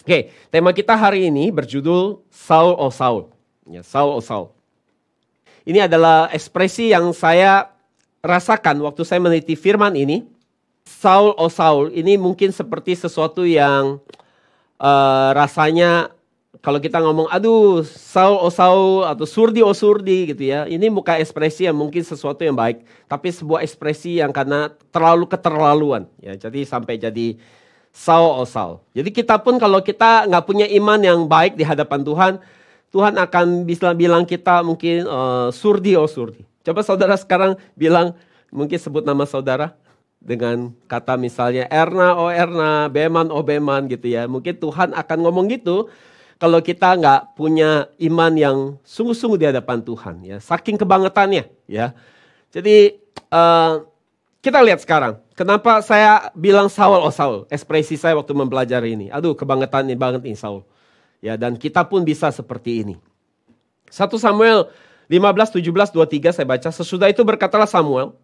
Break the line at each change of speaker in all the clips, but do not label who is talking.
Oke, tema kita hari ini berjudul Saul oh Saul. Ya, Saul oh Saul. Ini adalah ekspresi yang saya rasakan waktu saya meneliti firman ini. Saul oh Saul ini mungkin seperti sesuatu yang rasanya kalau kita ngomong aduh Saul oh Saul atau surdi oh surdi gitu ya. Ini bukan ekspresi yang mungkin sesuatu yang baik. Tapi sebuah ekspresi yang karena terlalu keterlaluan. Ya, jadi sampai jadi Saul oh Saul. Jadi kita pun kalau kita nggak punya iman yang baik di hadapan Tuhan, Tuhan akan bisa bilang kita mungkin surdi oh surdi. Coba saudara sekarang bilang, mungkin sebut nama saudara dengan kata misalnya Erna oh Erna, Beman oh Beman gitu ya. Mungkin Tuhan akan ngomong gitu kalau kita nggak punya iman yang sungguh-sungguh di hadapan Tuhan ya. Saking kebangetannya ya. Jadi kita lihat sekarang, kenapa saya bilang Saul oh Saul, ekspresi saya waktu mempelajari ini. Aduh kebangetan banget nih Saul. Ya, dan kita pun bisa seperti ini. 1 Samuel 15, 17, 23 saya baca. Sesudah itu berkatalah Samuel,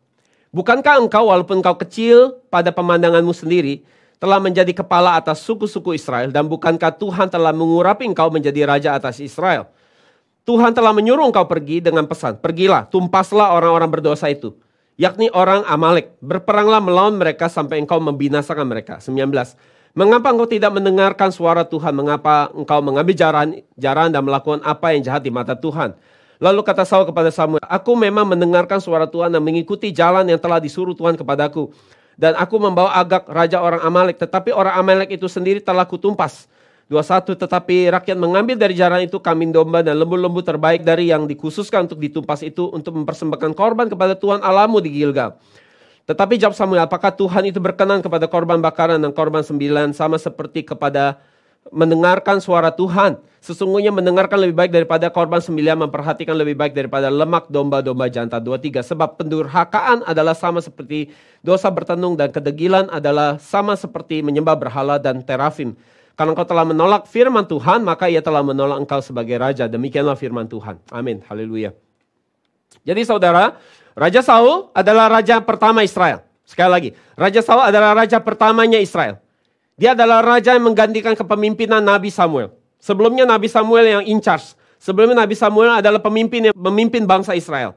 bukankah engkau walaupun engkau kecil pada pemandanganmu sendiri, telah menjadi kepala atas suku-suku Israel, dan bukankah Tuhan telah mengurapi engkau menjadi raja atas Israel? Tuhan telah menyuruh engkau pergi dengan pesan, pergilah, tumpaslah orang-orang berdosa itu, yakni orang Amalek. Berperanglah melawan mereka sampai engkau membinasakan mereka. 19. Mengapa engkau tidak mendengarkan suara Tuhan? Mengapa engkau mengambil jaran dan melakukan apa yang jahat di mata Tuhan? Lalu kata Saul kepada Samuel, aku memang mendengarkan suara Tuhan dan mengikuti jalan yang telah disuruh Tuhan kepadaku. Dan aku membawa Agag, raja orang Amalek. Tetapi orang Amalek itu sendiri telah kutumpas. 21. Tetapi rakyat mengambil dari jaran itu kambing domba dan lembu-lembu terbaik dari yang dikhususkan untuk ditumpas itu untuk mempersembahkan korban kepada Tuhan Allahmu di Gilgal. Tetapi jawab Samuel, apakah Tuhan itu berkenan kepada korban bakaran dan korban sembilan sama seperti kepada mendengarkan suara Tuhan? Sesungguhnya mendengarkan lebih baik daripada korban sembilan, memperhatikan lebih baik daripada lemak domba-domba jantan. 23. Sebab pendurhakaan adalah sama seperti dosa bertenung dan kedegilan adalah sama seperti menyembah berhala dan terafim. Karena engkau telah menolak firman Tuhan, maka ia telah menolak engkau sebagai raja. Demikianlah firman Tuhan. Amin. Haleluya. Jadi saudara, Raja Saul adalah raja pertama Israel. Sekali lagi, Raja Saul adalah raja pertamanya Israel. Dia adalah raja yang menggantikan kepemimpinan Nabi Samuel. Sebelumnya Nabi Samuel yang in charge. Sebelumnya Nabi Samuel adalah pemimpin yang memimpin bangsa Israel.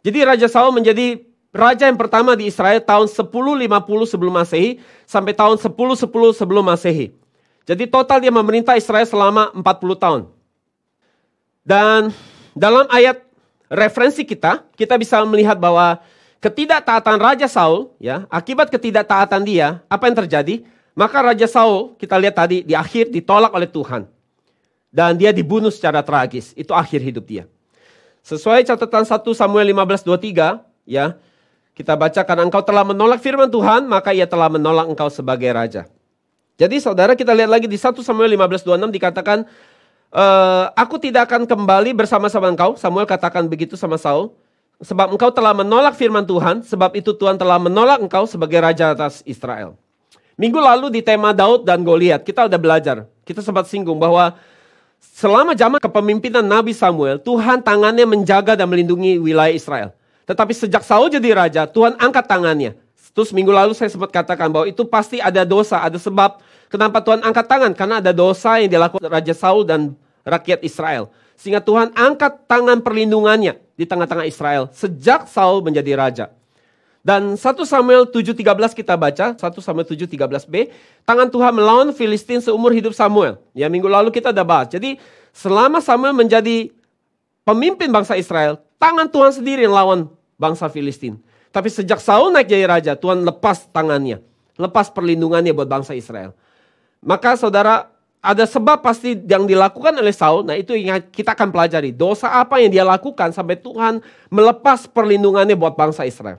Jadi Raja Saul menjadi raja yang pertama di Israel tahun 1050 sebelum Masehi sampai tahun 1010 sebelum Masehi. Jadi total dia memerintah Israel selama 40 tahun. Dan dalam ayat referensi kita bisa melihat bahwa ketidaktaatan Raja Saul, ya, akibat ketidaktaatan dia, apa yang terjadi? Maka Raja Saul, kita lihat tadi di akhir ditolak oleh Tuhan. Dan dia dibunuh secara tragis. Itu akhir hidup dia. Sesuai catatan 1 Samuel 15:23, ya, kita baca, karena engkau telah menolak firman Tuhan, maka ia telah menolak engkau sebagai raja. Jadi saudara, kita lihat lagi di 1 Samuel 15:26 dikatakan, aku tidak akan kembali bersama-sama engkau. Samuel katakan begitu sama Saul. Sebab engkau telah menolak firman Tuhan, sebab itu Tuhan telah menolak engkau sebagai raja atas Israel. Minggu lalu di tema Daud dan Goliat, kita udah belajar. Kita sempat singgung bahwa selama zaman kepemimpinan Nabi Samuel, Tuhan tangannya menjaga dan melindungi wilayah Israel. Tetapi sejak Saul jadi raja, Tuhan angkat tangannya. Terus minggu lalu saya sempat katakan bahwa itu pasti ada dosa, ada sebab kenapa Tuhan angkat tangan. Karena ada dosa yang dilakukan Raja Saul dan rakyat Israel. Sehingga Tuhan angkat tangan perlindungannya di tengah-tengah Israel sejak Saul menjadi raja. Dan 1 Samuel 7:13 kita baca, 1 Samuel 7:13b, tangan Tuhan melawan Filistin seumur hidup Samuel. Ya, minggu lalu kita udah bahas. Jadi selama Samuel menjadi pemimpin bangsa Israel, tangan Tuhan sendiri yang lawan bangsa Filistin. Tapi sejak Saul naik jadi raja, Tuhan lepas tangannya, lepas perlindungannya buat bangsa Israel. Maka saudara, ada sebab pasti yang dilakukan oleh Saul. Nah itu yang kita akan pelajari. Dosa apa yang dia lakukan sampai Tuhan melepas perlindungannya buat bangsa Israel.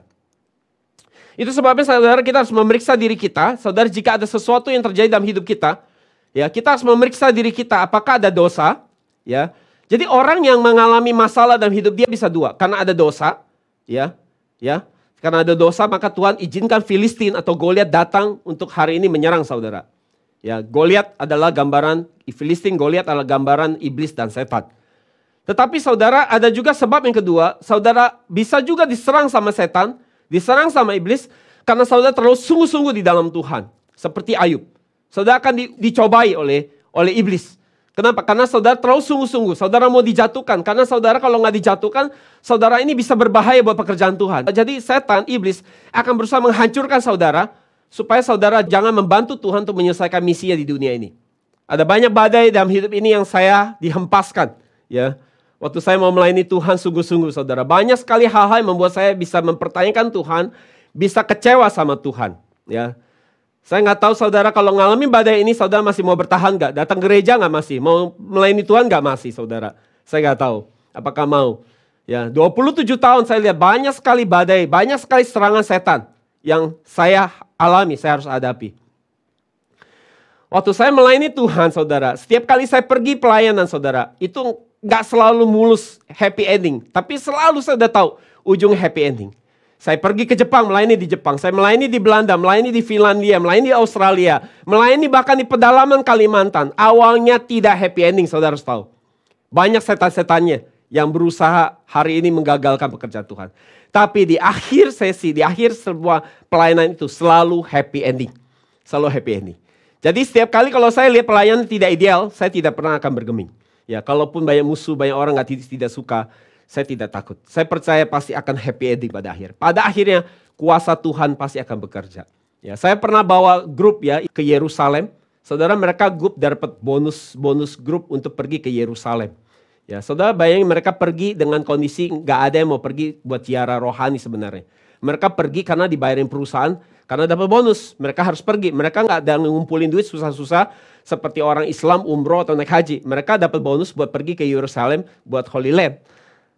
Itu sebabnya saudara, kita harus memeriksa diri kita. Saudara, jika ada sesuatu yang terjadi dalam hidup kita, ya, kita harus memeriksa diri kita apakah ada dosa. Ya. Jadi orang yang mengalami masalah dalam hidup dia bisa dua. Karena ada dosa. Ya. Karena ada dosa, maka Tuhan izinkan Filistin atau Goliat datang untuk hari ini menyerang saudara. Ya, Goliat adalah gambaran, Filistin, Goliat adalah gambaran iblis dan setan. Tetapi saudara, ada juga sebab yang kedua, saudara bisa juga diserang sama setan, diserang sama iblis, karena saudara terlalu sungguh-sungguh di dalam Tuhan. Seperti Ayub. Saudara akan dicobai oleh iblis. Kenapa? Karena saudara terlalu sungguh-sungguh. Saudara mau dijatuhkan. Karena saudara kalau nggak dijatuhkan, saudara ini bisa berbahaya buat pekerjaan Tuhan. Jadi setan, iblis akan berusaha menghancurkan saudara, supaya saudara jangan membantu Tuhan untuk menyelesaikan misinya di dunia ini. Ada banyak badai dalam hidup ini yang saya dihempaskan. Ya, waktu saya mau melayani Tuhan sungguh-sungguh saudara. Banyak sekali hal-hal yang membuat saya bisa mempertanyakan Tuhan, bisa kecewa sama Tuhan. Ya. Saya nggak tahu saudara kalau ngalamin badai ini saudara masih mau bertahan nggak? Datang gereja nggak masih? Mau melayani Tuhan nggak masih saudara? Saya nggak tahu. Apakah mau? Ya, 27 tahun saya lihat banyak sekali badai, banyak sekali serangan setan yang saya alami, saya harus hadapi. Waktu saya melayani Tuhan saudara, setiap kali saya pergi pelayanan saudara, itu nggak selalu mulus happy ending. Tapi selalu saya udah tahu ujung happy ending. Saya pergi ke Jepang, melayani di Jepang. Saya melayani di Belanda, melayani di Finlandia, melayani di Australia. Melayani bahkan di pedalaman Kalimantan. Awalnya tidak happy ending, saudara harus tahu. Banyak setan-setannya yang berusaha hari ini menggagalkan pekerjaan Tuhan. Tapi di akhir sesi, di akhir sebuah pelayanan itu selalu happy ending. Selalu happy ending. Jadi setiap kali kalau saya lihat pelayanan tidak ideal, saya tidak pernah akan bergeming. Ya, kalaupun banyak musuh, banyak orang tidak suka, saya tidak takut. Saya percaya pasti akan happy ending pada akhir. Pada akhirnya kuasa Tuhan pasti akan bekerja. Ya, saya pernah bawa grup ya ke Yerusalem. Saudara, mereka grup dapat bonus grup untuk pergi ke Yerusalem. Ya, saudara bayangin mereka pergi dengan kondisi nggak ada yang mau pergi buat ziarah rohani sebenarnya. Mereka pergi karena dibayarin perusahaan, karena dapat bonus. Mereka harus pergi. Mereka nggak ada ngumpulin duit susah-susah seperti orang Islam umroh atau naik haji. Mereka dapat bonus buat pergi ke Yerusalem buat Holy Land.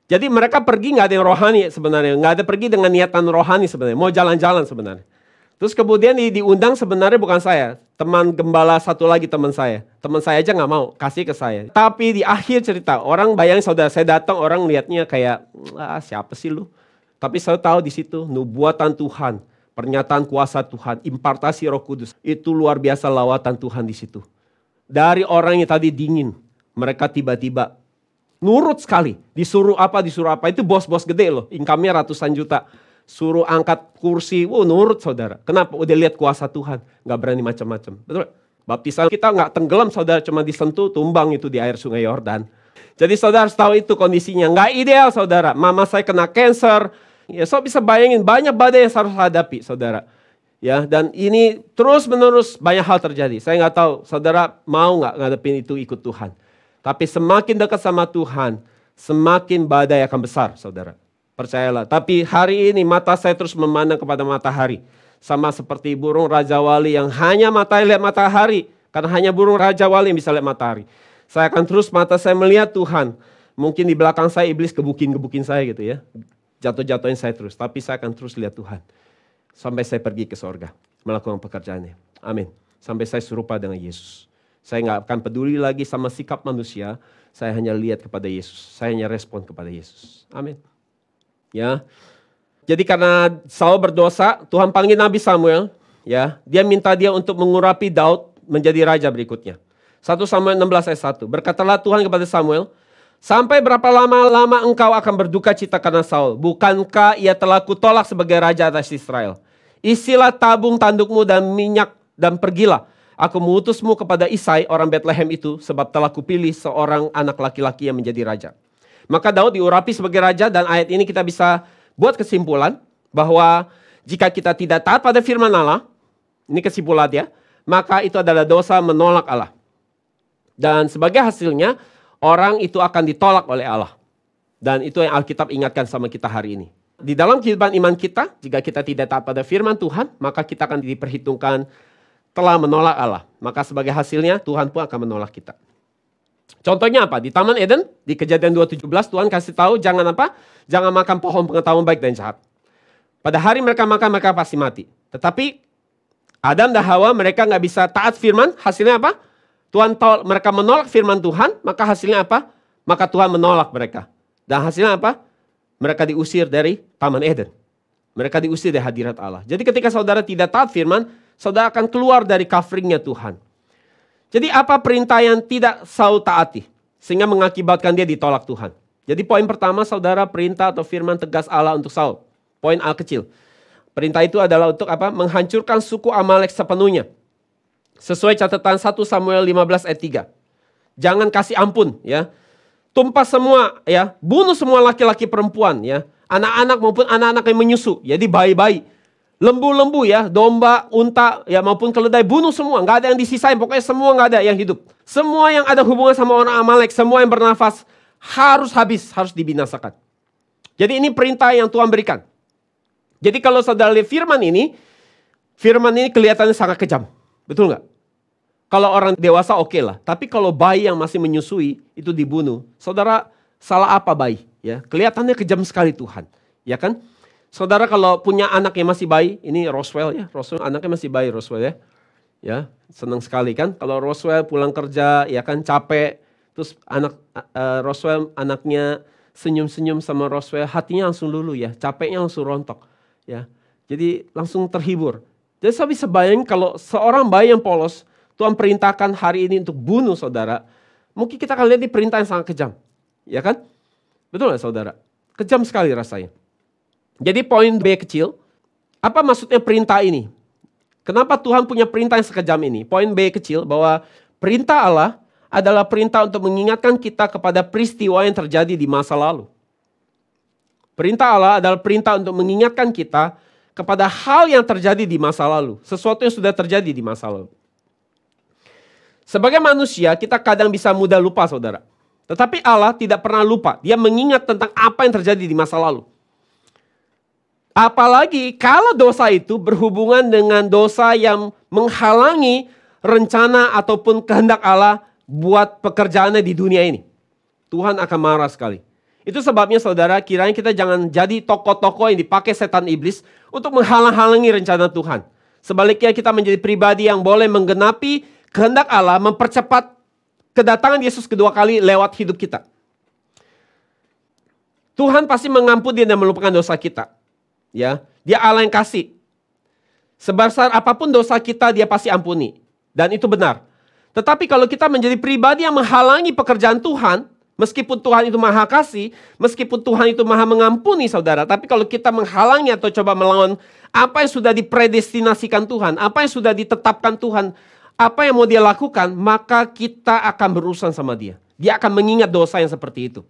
Jadi mereka pergi nggak ada yang rohani sebenarnya. Nggak ada pergi dengan niatan rohani sebenarnya. Mau jalan-jalan sebenarnya. Terus kemudian diundang sebenarnya bukan saya. Teman gembala satu lagi teman saya. Teman saya aja nggak mau kasih ke saya. Tapi di akhir cerita orang bayangin saudara saya datang orang lihatnya kayak siapa sih lu? Tapi saya tahu di situ nubuatan Tuhan. Pernyataan kuasa Tuhan. Impartasi Roh Kudus. Itu luar biasa lawatan Tuhan di situ. Dari orang yang tadi dingin. Mereka tiba-tiba nurut sekali. Disuruh apa. Itu bos-bos gede loh. Income-nya ratusan juta. Suruh angkat kursi. Nurut saudara. Kenapa? Udah lihat kuasa Tuhan. Gak berani macam-macam. Betul? Baptisan kita gak tenggelam saudara. Cuma disentuh tumbang itu di air sungai Yordan. Jadi saudara harus tahu itu kondisinya. Gak ideal saudara. Mama saya kena cancer. Ya, so bisa bayangin banyak badai yang harus hadapi saudara. Ya, dan ini terus menerus banyak hal terjadi. Saya gak tahu saudara mau gak ngadepin itu ikut Tuhan. Tapi semakin dekat sama Tuhan, semakin badai akan besar, saudara. Percayalah. Tapi hari ini mata saya terus memandang kepada matahari. Sama seperti burung Raja Wali yang hanya lihat matahari. Karena hanya burung Raja Wali yang bisa lihat matahari. Saya akan terus mata saya melihat Tuhan. Mungkin di belakang saya iblis gebukin saya gitu ya. Jatuh-jatuhin saya terus. Tapi saya akan terus lihat Tuhan. Sampai saya pergi ke sorga. Melakukan pekerjaannya. Amin. Sampai saya serupa dengan Yesus. Saya nggak akan peduli lagi sama sikap manusia. Saya hanya lihat kepada Yesus. Saya hanya respon kepada Yesus. Amin. Ya. Jadi karena Saul berdosa, Tuhan panggil Nabi Samuel. Ya, dia minta dia untuk mengurapi Daud menjadi raja berikutnya. 1 Samuel 16 ayat 1. Berkatalah Tuhan kepada Samuel, sampai berapa lama engkau akan berduka cita karena Saul? Bukankah ia telah kutolak sebagai raja atas Israel? Isilah tabung tandukmu dan minyak dan pergilah. Aku mengutusmu kepada Isai orang Bethlehem itu sebab telah kupilih seorang anak laki-laki yang menjadi raja. Maka Daud diurapi sebagai raja dan ayat ini kita bisa buat kesimpulan bahwa jika kita tidak taat pada firman Allah, ini kesimpulan ya, maka itu adalah dosa menolak Allah. Dan sebagai hasilnya orang itu akan ditolak oleh Allah. Dan itu yang Alkitab ingatkan sama kita hari ini. Di dalam kehidupan iman kita, jika kita tidak taat pada firman Tuhan, maka kita akan diperhitungkan telah menolak Allah. Maka sebagai hasilnya Tuhan pun akan menolak kita. Contohnya apa? Di Taman Eden, di Kejadian 2:17 Tuhan kasih tahu jangan apa? Jangan makan pohon pengetahuan baik dan jahat. Pada hari mereka makan mereka pasti mati. Tetapi Adam dan Hawa mereka nggak bisa taat firman, hasilnya apa? Mereka menolak firman Tuhan, maka hasilnya apa? Maka Tuhan menolak mereka. Dan hasilnya apa? Mereka diusir dari Taman Eden. Mereka diusir dari hadirat Allah. Jadi ketika saudara tidak taat firman, saudara akan keluar dari coveringnya Tuhan. Jadi apa perintah yang tidak Saul taati? Sehingga mengakibatkan dia ditolak Tuhan. Jadi poin pertama saudara perintah atau firman tegas Allah untuk Saul. Poin A kecil. Perintah itu adalah untuk apa? Menghancurkan suku Amalek sepenuhnya. Sesuai catatan 1 Samuel 15 ayat 3. Jangan kasih ampun ya. Tumpah semua ya, bunuh semua laki-laki perempuan ya. Anak-anak maupun anak-anak yang menyusu, jadi bayi-bayi. Lembu-lembu ya, domba, unta ya maupun keledai, bunuh semua. Nggak ada yang disisain, pokoknya semua nggak ada yang hidup. Semua yang ada hubungan sama orang Amalek, semua yang bernafas harus habis, harus dibinasakan. Jadi ini perintah yang Tuhan berikan. Jadi kalau saudara lihat firman ini kelihatannya sangat kejam. Betul nggak? Kalau orang dewasa oke lah. Tapi kalau bayi yang masih menyusui itu dibunuh. Saudara salah apa bayi? Ya, kelihatannya kejam sekali Tuhan. Ya kan? Saudara kalau punya anak yang masih bayi. Ini Roswell ya. Roswell anaknya masih bayi Roswell ya. Ya, senang sekali kan. Kalau Roswell pulang kerja ya kan capek. Terus Roswell anaknya senyum-senyum sama Roswell. Hatinya langsung luluh ya. Capeknya langsung rontok. Ya, jadi langsung terhibur. Jadi saya bisa bayangin kalau seorang bayi yang polos. Tuhan perintahkan hari ini untuk bunuh saudara. Mungkin kita akan lihat di perintah yang sangat kejam. Ya kan? Betul nggak saudara? Kejam sekali rasanya. Jadi poin B kecil. Apa maksudnya perintah ini? Kenapa Tuhan punya perintah yang sekejam ini? Poin B kecil bahwa perintah Allah adalah perintah untuk mengingatkan kita kepada peristiwa yang terjadi di masa lalu. Perintah Allah adalah perintah untuk mengingatkan kita kepada hal yang terjadi di masa lalu. Sesuatu yang sudah terjadi di masa lalu. Sebagai manusia, kita kadang bisa mudah lupa, saudara. Tetapi Allah tidak pernah lupa. Dia mengingat tentang apa yang terjadi di masa lalu. Apalagi kalau dosa itu berhubungan dengan dosa yang menghalangi rencana ataupun kehendak Allah buat pekerjaannya di dunia ini. Tuhan akan marah sekali. Itu sebabnya saudara, kiranya kita jangan jadi tokoh-tokoh yang dipakai setan iblis untuk menghalang-halangi rencana Tuhan. Sebaliknya kita menjadi pribadi yang boleh menggenapi kehendak Allah, mempercepat kedatangan Yesus kedua kali lewat hidup kita. Tuhan pasti mengampuni dan melupakan dosa kita. Ya, Dia Allah yang kasih. Sebesar apapun dosa kita, Dia pasti ampuni. Dan itu benar. Tetapi kalau kita menjadi pribadi yang menghalangi pekerjaan Tuhan, meskipun Tuhan itu maha kasih, meskipun Tuhan itu maha mengampuni saudara, tapi kalau kita menghalangi atau coba melawan apa yang sudah dipredestinasikan Tuhan, apa yang sudah ditetapkan Tuhan, apa yang mau Dia lakukan, maka kita akan berurusan sama Dia. Dia akan mengingat dosa yang seperti itu.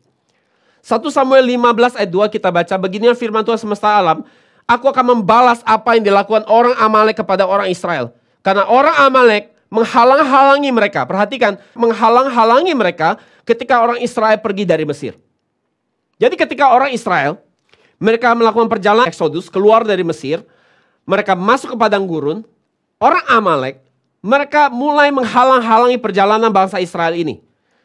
1 Samuel 15 ayat 2 kita baca, beginilah firman Tuhan semesta alam, aku akan membalas apa yang dilakukan orang Amalek kepada orang Israel. Karena orang Amalek menghalang-halangi mereka. Perhatikan, menghalang-halangi mereka ketika orang Israel pergi dari Mesir. Jadi ketika orang Israel, mereka melakukan perjalanan Exodus, keluar dari Mesir, mereka masuk ke padang gurun, orang Amalek, mereka mulai menghalang-halangi perjalanan bangsa Israel ini.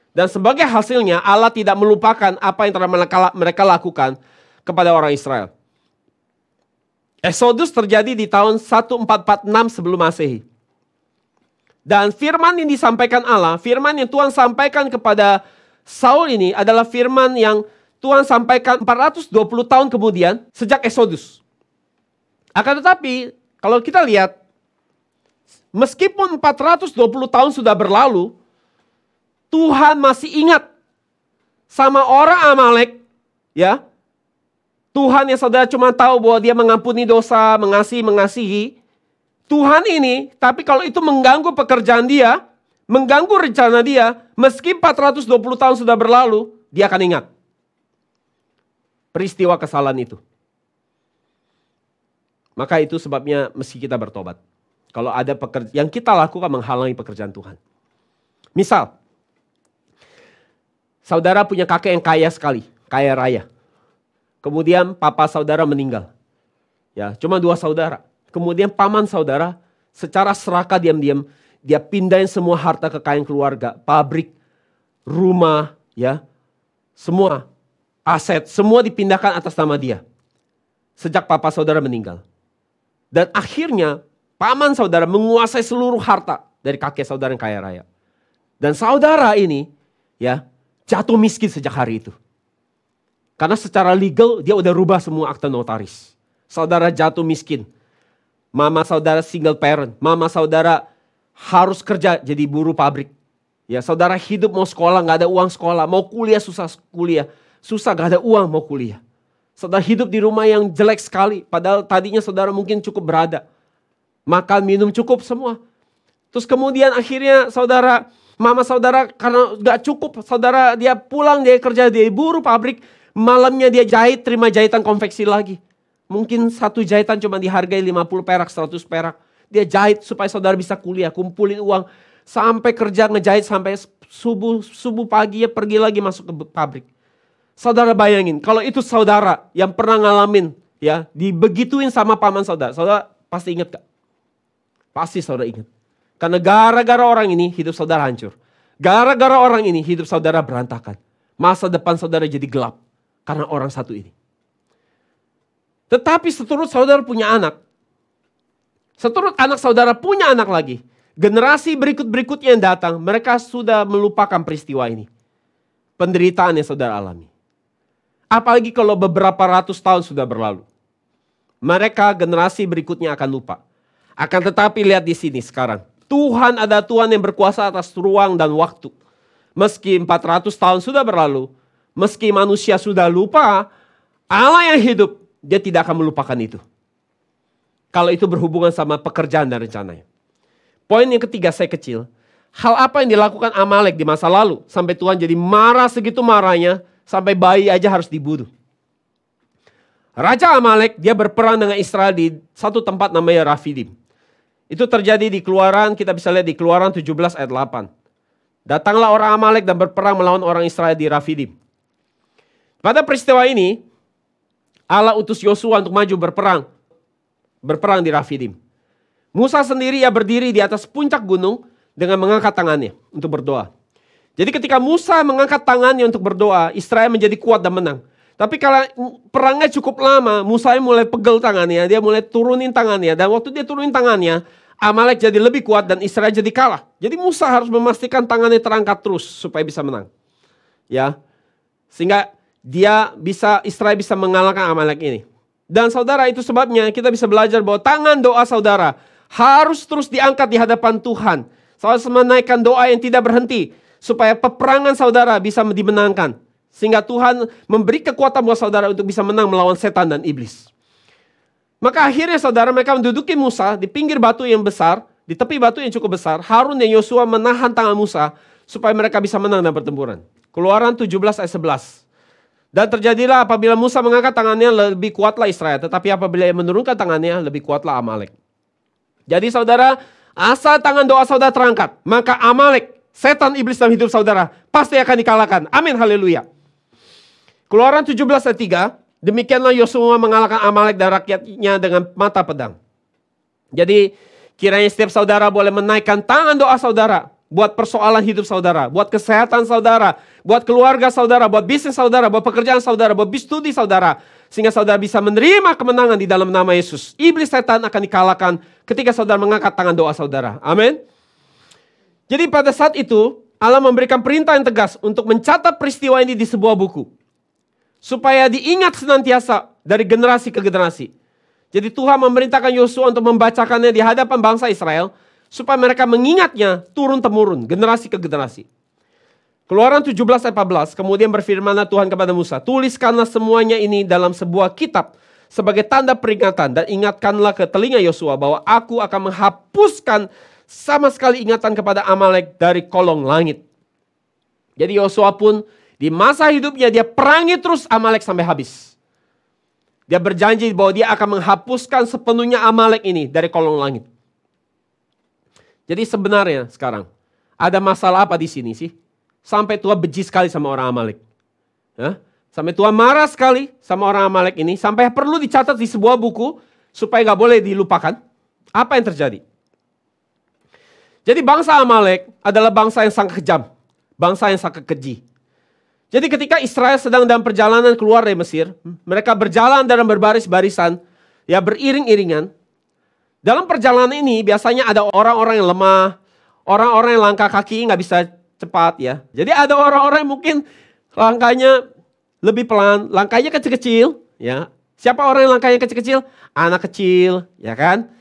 Dan sebagai hasilnya Allah tidak melupakan apa yang telah mereka lakukan kepada orang Israel. Exodus terjadi di tahun 1446 sebelum Masehi. Dan firman yang disampaikan Allah, firman yang Tuhan sampaikan kepada Saul ini adalah firman yang Tuhan sampaikan 420 tahun kemudian sejak Exodus. Akan tetapi kalau kita lihat, meskipun 420 tahun sudah berlalu, Tuhan masih ingat sama orang Amalek, ya. Tuhan yang saudara cuma tahu bahwa Dia mengampuni dosa, mengasihi. Tuhan ini, tapi kalau itu mengganggu pekerjaan Dia, mengganggu rencana Dia, meski 420 tahun sudah berlalu, Dia akan ingat peristiwa kesalahan itu. Maka itu sebabnya mesti kita bertobat. Kalau ada yang kita lakukan menghalangi pekerjaan Tuhan. Misal, saudara punya kakek yang kaya sekali, kaya raya. Kemudian papa saudara meninggal. Ya, cuma 2 saudara. Kemudian paman saudara secara serakah diam-diam dia pindahin semua harta kekayaan keluarga, pabrik, rumah, ya, semua aset, semua dipindahkan atas nama dia. Sejak papa saudara meninggal. Dan akhirnya paman saudara menguasai seluruh harta dari kakek saudara yang kaya raya. Dan saudara ini ya jatuh miskin sejak hari itu. Karena secara legal dia udah rubah semua akta notaris. Saudara jatuh miskin. Mama saudara single parent. Mama saudara harus kerja jadi buruh pabrik. Ya, saudara hidup mau sekolah gak ada uang sekolah. Mau kuliah susah kuliah. Susah gak ada uang mau kuliah. Saudara hidup di rumah yang jelek sekali. Padahal tadinya saudara mungkin cukup berada. Makan minum cukup semua. Terus kemudian akhirnya mama saudara karena gak cukup, saudara dia pulang, dia kerja, dia buruh pabrik, malamnya dia jahit, terima jahitan konveksi lagi. Mungkin satu jahitan cuma dihargai 50 perak, 100 perak. Dia jahit supaya saudara bisa kuliah, kumpulin uang, sampai kerja ngejahit sampai subuh pagi ya pergi lagi masuk ke pabrik. Saudara bayangin, kalau itu saudara yang pernah ngalamin, ya dibegituin sama paman saudara, saudara pasti ingat gak? Pasti saudara ingat. Karena gara-gara orang ini hidup saudara hancur. Gara-gara orang ini hidup saudara berantakan. Masa depan saudara jadi gelap karena orang satu ini. Tetapi seturut saudara punya anak. Seturut anak saudara punya anak lagi. Generasi berikut-berikutnya yang datang, mereka sudah melupakan peristiwa ini. Penderitaan yang saudara alami. Apalagi kalau beberapa ratus tahun sudah berlalu. Mereka generasi berikutnya akan lupa. Akan tetapi lihat di sini sekarang. Tuhan ada Tuhan yang berkuasa atas ruang dan waktu. Meski 400 tahun sudah berlalu, meski manusia sudah lupa, Allah yang hidup, dia tidak akan melupakan itu. Kalau itu berhubungan sama pekerjaan dan rencananya. Poin yang ketiga saya kecil, hal apa yang dilakukan Amalek di masa lalu, sampai Tuhan jadi marah segitu marahnya, sampai bayi aja harus dibunuh. Raja Amalek, dia berperang dengan Israel di satu tempat namanya Rafidim. Itu terjadi di Keluaran, kita bisa lihat di Keluaran 17 ayat 8. Datanglah orang Amalek dan berperang melawan orang Israel di Rafidim. Pada peristiwa ini, Allah utus Yosua untuk maju berperang di Rafidim. Musa sendiri ya berdiri di atas puncak gunung dengan mengangkat tangannya untuk berdoa. Jadi ketika Musa mengangkat tangannya untuk berdoa, Israel menjadi kuat dan menang. Tapi kalau perangnya cukup lama, Musa mulai pegel tangannya, dia mulai turunin tangannya. Dan waktu dia turunin tangannya, Amalek jadi lebih kuat dan Israel jadi kalah. Jadi Musa harus memastikan tangannya terangkat terus supaya bisa menang. Ya, sehingga Israel bisa mengalahkan Amalek ini. Dan saudara, itu sebabnya kita bisa belajar bahwa tangan doa saudara harus terus diangkat di hadapan Tuhan. Saudara menaikkan doa yang tidak berhenti supaya peperangan saudara bisa dimenangkan. Sehingga Tuhan memberi kekuatan buat saudara untuk bisa menang melawan setan dan iblis. Maka akhirnya saudara mereka menduduki Musa di pinggir batu yang besar, di tepi batu yang cukup besar. Harun dan Yosua menahan tangan Musa supaya mereka bisa menang dalam pertempuran. Keluaran 17 ayat 11. Dan terjadilah apabila Musa mengangkat tangannya lebih kuatlah Israel. Tetapi apabila ia menurunkan tangannya lebih kuatlah Amalek. Jadi saudara, asal tangan doa saudara terangkat, maka Amalek, setan iblis dalam hidup saudara pasti akan dikalahkan. Amin, haleluya. Keluaran 17 ayat 3. Demikianlah Yosua mengalahkan Amalek dan rakyatnya dengan mata pedang. Jadi kiranya setiap saudara boleh menaikkan tangan doa saudara. Buat persoalan hidup saudara. Buat kesehatan saudara. Buat keluarga saudara. Buat bisnis saudara. Buat pekerjaan saudara. Buat studi saudara. Sehingga saudara bisa menerima kemenangan di dalam nama Yesus. Iblis setan akan dikalahkan ketika saudara mengangkat tangan doa saudara. Amin. Jadi pada saat itu Allah memberikan perintah yang tegas untuk mencatat peristiwa ini di sebuah buku. Supaya diingat senantiasa dari generasi ke generasi. Jadi Tuhan memerintahkan Yosua untuk membacakannya di hadapan bangsa Israel. Supaya mereka mengingatnya turun-temurun, generasi ke generasi. Keluaran 17 ayat 14, kemudian berfirmanlah Tuhan kepada Musa. Tuliskanlah semuanya ini dalam sebuah kitab sebagai tanda peringatan. Dan ingatkanlah ke telinga Yosua bahwa aku akan menghapuskan sama sekali ingatan kepada Amalek dari kolong langit. Jadi Yosua pun di masa hidupnya dia perangi terus Amalek sampai habis. Dia berjanji bahwa dia akan menghapuskan sepenuhnya Amalek ini dari kolong langit. Jadi sebenarnya sekarang ada masalah apa di sini sih? Sampai Tuhan benci sekali sama orang Amalek. Ya? Sampai Tuhan marah sekali sama orang Amalek ini. Sampai perlu dicatat di sebuah buku supaya gak boleh dilupakan. Apa yang terjadi? Jadi bangsa Amalek adalah bangsa yang sangat kejam. Bangsa yang sangat keji. Jadi ketika Israel sedang dalam perjalanan keluar dari Mesir, mereka berjalan dalam berbaris-barisan, ya beriring-iringan. Dalam perjalanan ini biasanya ada orang-orang yang lemah, orang-orang yang langkah kaki nggak bisa cepat ya. Jadi ada orang-orang yang mungkin langkahnya lebih pelan, langkahnya kecil-kecil ya. Siapa orang yang langkahnya kecil-kecil? Anak kecil, ya kan?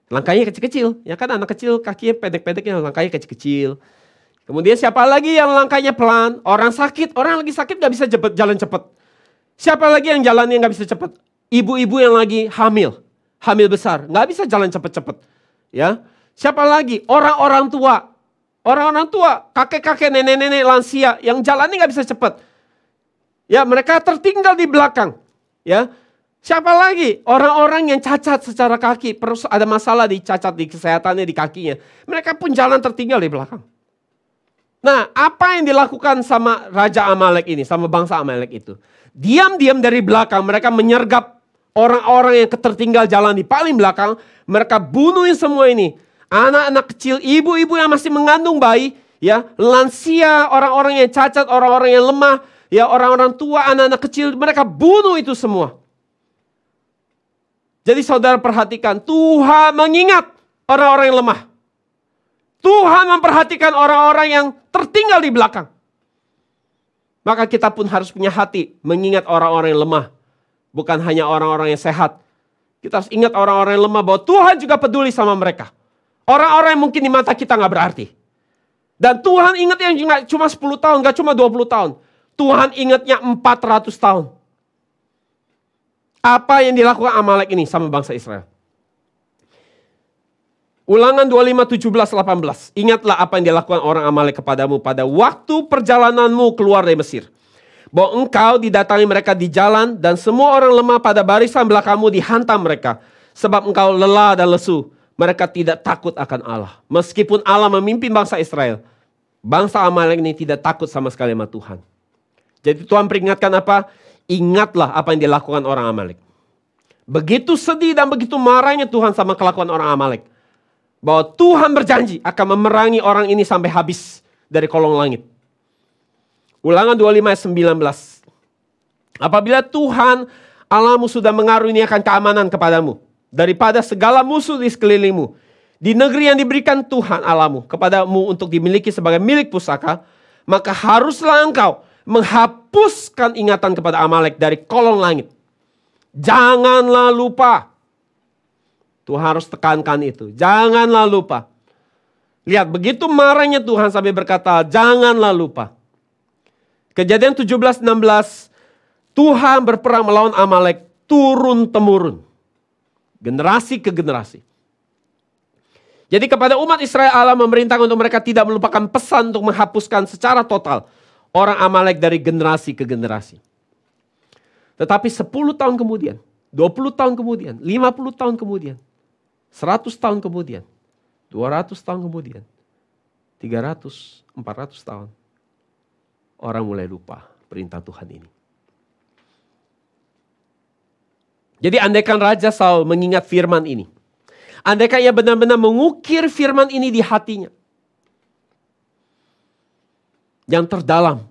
Langkahnya kecil-kecil, ya kan anak kecil kakinya pendek-pendek, langkahnya kecil-kecil. Kemudian siapa lagi yang langkahnya pelan? Orang sakit, orang yang lagi sakit gak bisa jalan cepat. Siapa lagi yang jalannya gak bisa cepat? Ibu-ibu yang lagi hamil besar, gak bisa jalan cepat-cepat. Ya, Siapa lagi? Orang-orang tua. Orang-orang tua, kakek-kakek, nenek-nenek, lansia yang jalannya nggak bisa cepat. Ya, mereka tertinggal di belakang. Ya, siapa lagi? Orang-orang yang cacat secara kaki, ada masalah di cacat di kesehatannya di kakinya. Mereka pun jalan tertinggal di belakang. Nah, apa yang dilakukan sama Raja Amalek ini, sama bangsa Amalek itu? Diam-diam dari belakang mereka menyergap orang-orang yang tertinggal jalan di paling belakang. Mereka bunuhin semua ini. Anak-anak kecil, ibu-ibu yang masih mengandung bayi, ya, lansia, orang-orang yang cacat, orang-orang yang lemah, ya, orang-orang tua, anak-anak kecil, mereka bunuh itu semua. Jadi saudara perhatikan, Tuhan mengingat orang-orang yang lemah. Tuhan memperhatikan orang-orang yang tertinggal di belakang. Maka kita pun harus punya hati mengingat orang-orang yang lemah. Bukan hanya orang-orang yang sehat. Kita harus ingat orang-orang yang lemah bahwa Tuhan juga peduli sama mereka. Orang-orang yang mungkin di mata kita gak berarti. Dan Tuhan ingat yang gak cuma 10 tahun, gak cuma 20 tahun. Tuhan ingatnya 400 tahun. Apa yang dilakukan Amalek ini sama bangsa Israel? Ulangan 25, 17, 18. Ingatlah apa yang dilakukan orang Amalek kepadamu pada waktu perjalananmu keluar dari Mesir. Bahwa engkau didatangi mereka di jalan dan semua orang lemah pada barisan belakangmu dihantam mereka. Sebab engkau lelah dan lesu. Mereka tidak takut akan Allah. Meskipun Allah memimpin bangsa Israel, bangsa Amalek ini tidak takut sama sekali sama Tuhan. Jadi Tuhan peringatkan apa? Ingatlah apa yang dilakukan orang Amalek. Begitu sedih dan begitu marahnya Tuhan sama kelakuan orang Amalek. Bahwa Tuhan berjanji akan memerangi orang ini sampai habis dari kolong langit. Ulangan 25 ayat 19. Apabila Tuhan Allahmu sudah mengaruniakan keamanan kepadamu daripada segala musuh di sekelilingmu, di negeri yang diberikan Tuhan Allahmu kepadamu untuk dimiliki sebagai milik pusaka, maka haruslah engkau menghapuskan ingatan kepada Amalek dari kolong langit. Janganlah lupa. Tuhan harus tekankan itu. Janganlah lupa. Lihat, begitu marahnya Tuhan sampai berkata, janganlah lupa. Kejadian 17-16, Tuhan berperang melawan Amalek turun-temurun. Generasi ke generasi. Jadi kepada umat Israel Allah memerintahkan untuk mereka tidak melupakan pesan untuk menghapuskan secara total orang Amalek dari generasi ke generasi. Tetapi 10 tahun kemudian, 20 tahun kemudian, 50 tahun kemudian, 100 tahun kemudian, 200 tahun kemudian, 300, 400 tahun. Orang mulai lupa perintah Tuhan ini. Jadi andaikan Raja Saul mengingat firman ini. Andaikan ia benar-benar mengukir firman ini di hatinya. Yang terdalam.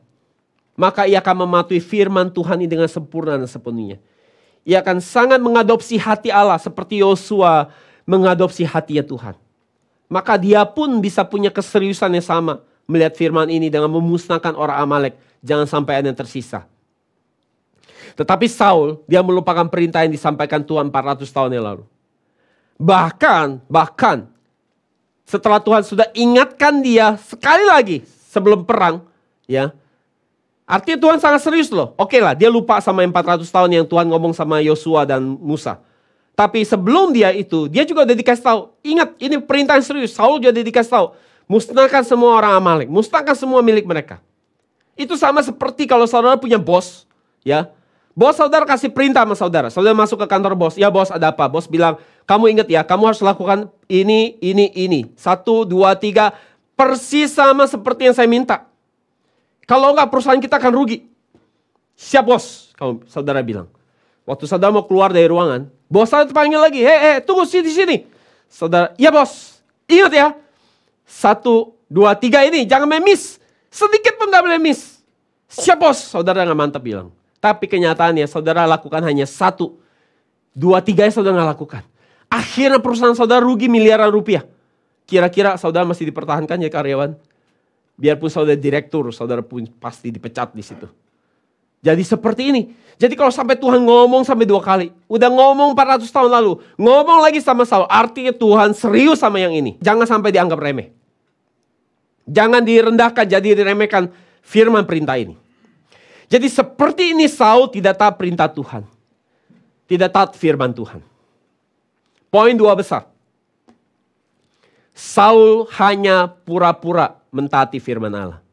Maka ia akan mematuhi firman Tuhan ini dengan sempurna dan sepenuhnya. Ia akan sangat mengadopsi hati Allah seperti Yosua mengadopsi hatinya Tuhan. Maka dia pun bisa punya keseriusan yang sama melihat firman ini dengan memusnahkan orang Amalek. Jangan sampai ada yang tersisa. Tetapi Saul, dia melupakan perintah yang disampaikan Tuhan 400 tahun yang lalu. Bahkan setelah Tuhan sudah ingatkan dia sekali lagi sebelum perang, ya. Artinya Tuhan sangat serius loh. Oke lah, dia lupa sama 400 tahun yang Tuhan ngomong sama Yosua dan Musa. Tapi sebelum dia itu, dia juga udah dikasih tahu. Ingat, ini perintah yang serius. Saul juga udah dikasih tahu. Musnahkan semua orang Amalek. Musnahkan semua milik mereka. Itu sama seperti kalau saudara punya bos, ya. Bos saudara kasih perintah sama saudara. Saudara masuk ke kantor bos. Ya bos, ada apa? Bos bilang, kamu ingat ya, kamu harus lakukan ini. 1, 2, 3. Persis sama seperti yang saya minta. Kalau enggak perusahaan kita akan rugi. Siap bos, saudara bilang. Waktu saudara mau keluar dari ruangan, bos saudara panggil lagi. Tunggu sini. Saudara, ya bos. Ingat ya. 1, 2, 3 ini jangan miss. Sedikit pun gak boleh miss. Siap bos, saudara gak mantap bilang. Tapi kenyataannya saudara lakukan hanya 1, 2, 3 saudara gak lakukan. Akhirnya perusahaan saudara rugi miliaran rupiah. Kira-kira saudara masih dipertahankan ya karyawan? Biarpun saudara direktur, saudara pun pasti dipecat di situ. Jadi seperti ini. Jadi kalau sampai Tuhan ngomong sampai 2 kali. Udah ngomong 400 tahun lalu. Ngomong lagi sama Saul. Artinya Tuhan serius sama yang ini. Jangan sampai dianggap remeh. Jangan direndahkan, jadi diremehkan firman perintah ini. Jadi seperti ini Saul tidak taat perintah Tuhan. Tidak taat firman Tuhan. Poin 2 besar. Saul hanya pura-pura mentaati firman Allah.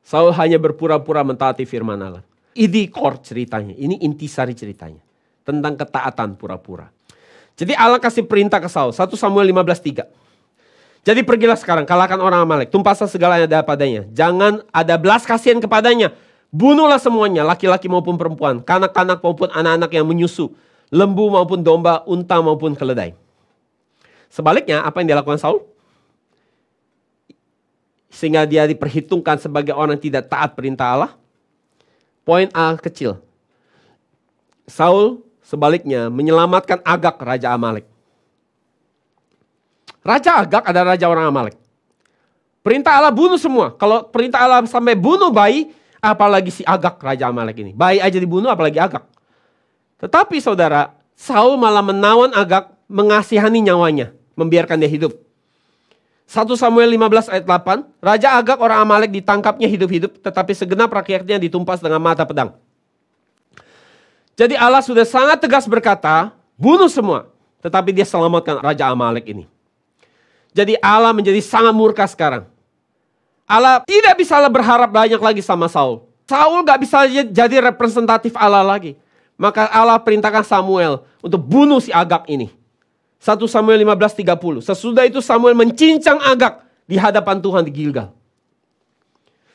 Saul hanya berpura-pura mentaati firman Allah. Ini core ceritanya, ini intisari ceritanya. Tentang ketaatan pura-pura. Jadi Allah kasih perintah ke Saul, 1 Samuel 15:3. Jadi pergilah sekarang, kalahkan orang Amalek, tumpaslah segala yang ada padanya. Jangan ada belas kasihan kepadanya. Bunuhlah semuanya, laki-laki maupun perempuan, kanak-kanak maupun anak-anak yang menyusu, lembu maupun domba, unta maupun keledai. Sebaliknya, apa yang dilakukan Saul? Sehingga dia diperhitungkan sebagai orang yang tidak taat perintah Allah. Poin A kecil. Saul sebaliknya menyelamatkan Agag, raja Amalek. Raja Agag adalah raja orang Amalek. Perintah Allah bunuh semua. Kalau perintah Allah sampai bunuh bayi, apalagi si Agag, raja Amalek ini. Bayi aja dibunuh, apalagi Agag. Tetapi saudara, Saul malah menawan Agag, mengasihani nyawanya, membiarkan dia hidup. 1 Samuel 15 ayat 8, Raja Agag orang Amalek ditangkapnya hidup-hidup, tetapi segenap rakyatnya ditumpas dengan mata pedang. Jadi Allah sudah sangat tegas berkata, bunuh semua. Tetapi dia selamatkan Raja Amalek ini. Jadi Allah menjadi sangat murka sekarang. Allah tidak bisa berharap banyak lagi sama Saul. Saul gak bisa jadi representatif Allah lagi. Maka Allah perintahkan Samuel untuk bunuh si Agag ini. 1 Samuel 15:30. Sesudah itu Samuel mencincang Agag di hadapan Tuhan di Gilgal.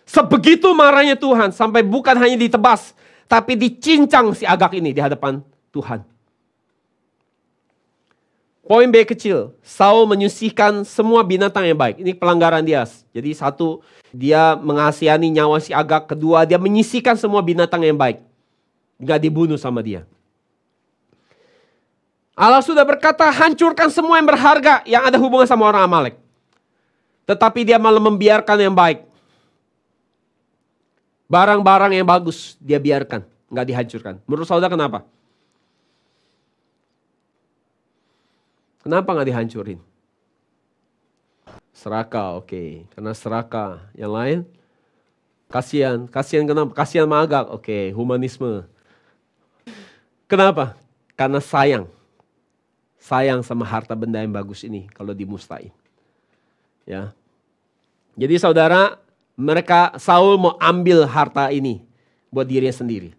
Sebegitu marahnya Tuhan sampai bukan hanya ditebas, tapi dicincang si Agag ini di hadapan Tuhan. Poin B kecil, Saul menyisihkan semua binatang yang baik. Ini pelanggaran dia. Jadi satu, dia mengasihani nyawa si Agag. Kedua, dia menyisihkan semua binatang yang baik. Gak dibunuh sama dia. Allah sudah berkata hancurkan semua yang berharga yang ada hubungan sama orang Amalek. Tetapi dia malah membiarkan yang baik. Barang-barang yang bagus dia biarkan, nggak dihancurkan. Menurut saudara kenapa? Kenapa nggak dihancurin? Serakah, oke. Karena serakah. Yang lain? Kasihan kenapa? Kasihan sama Agag, oke. Humanisme. Kenapa? Karena sayang. Sayang sama harta benda yang bagus ini kalau dimustain. Ya. Jadi saudara, Saul mau ambil harta ini buat dirinya sendiri.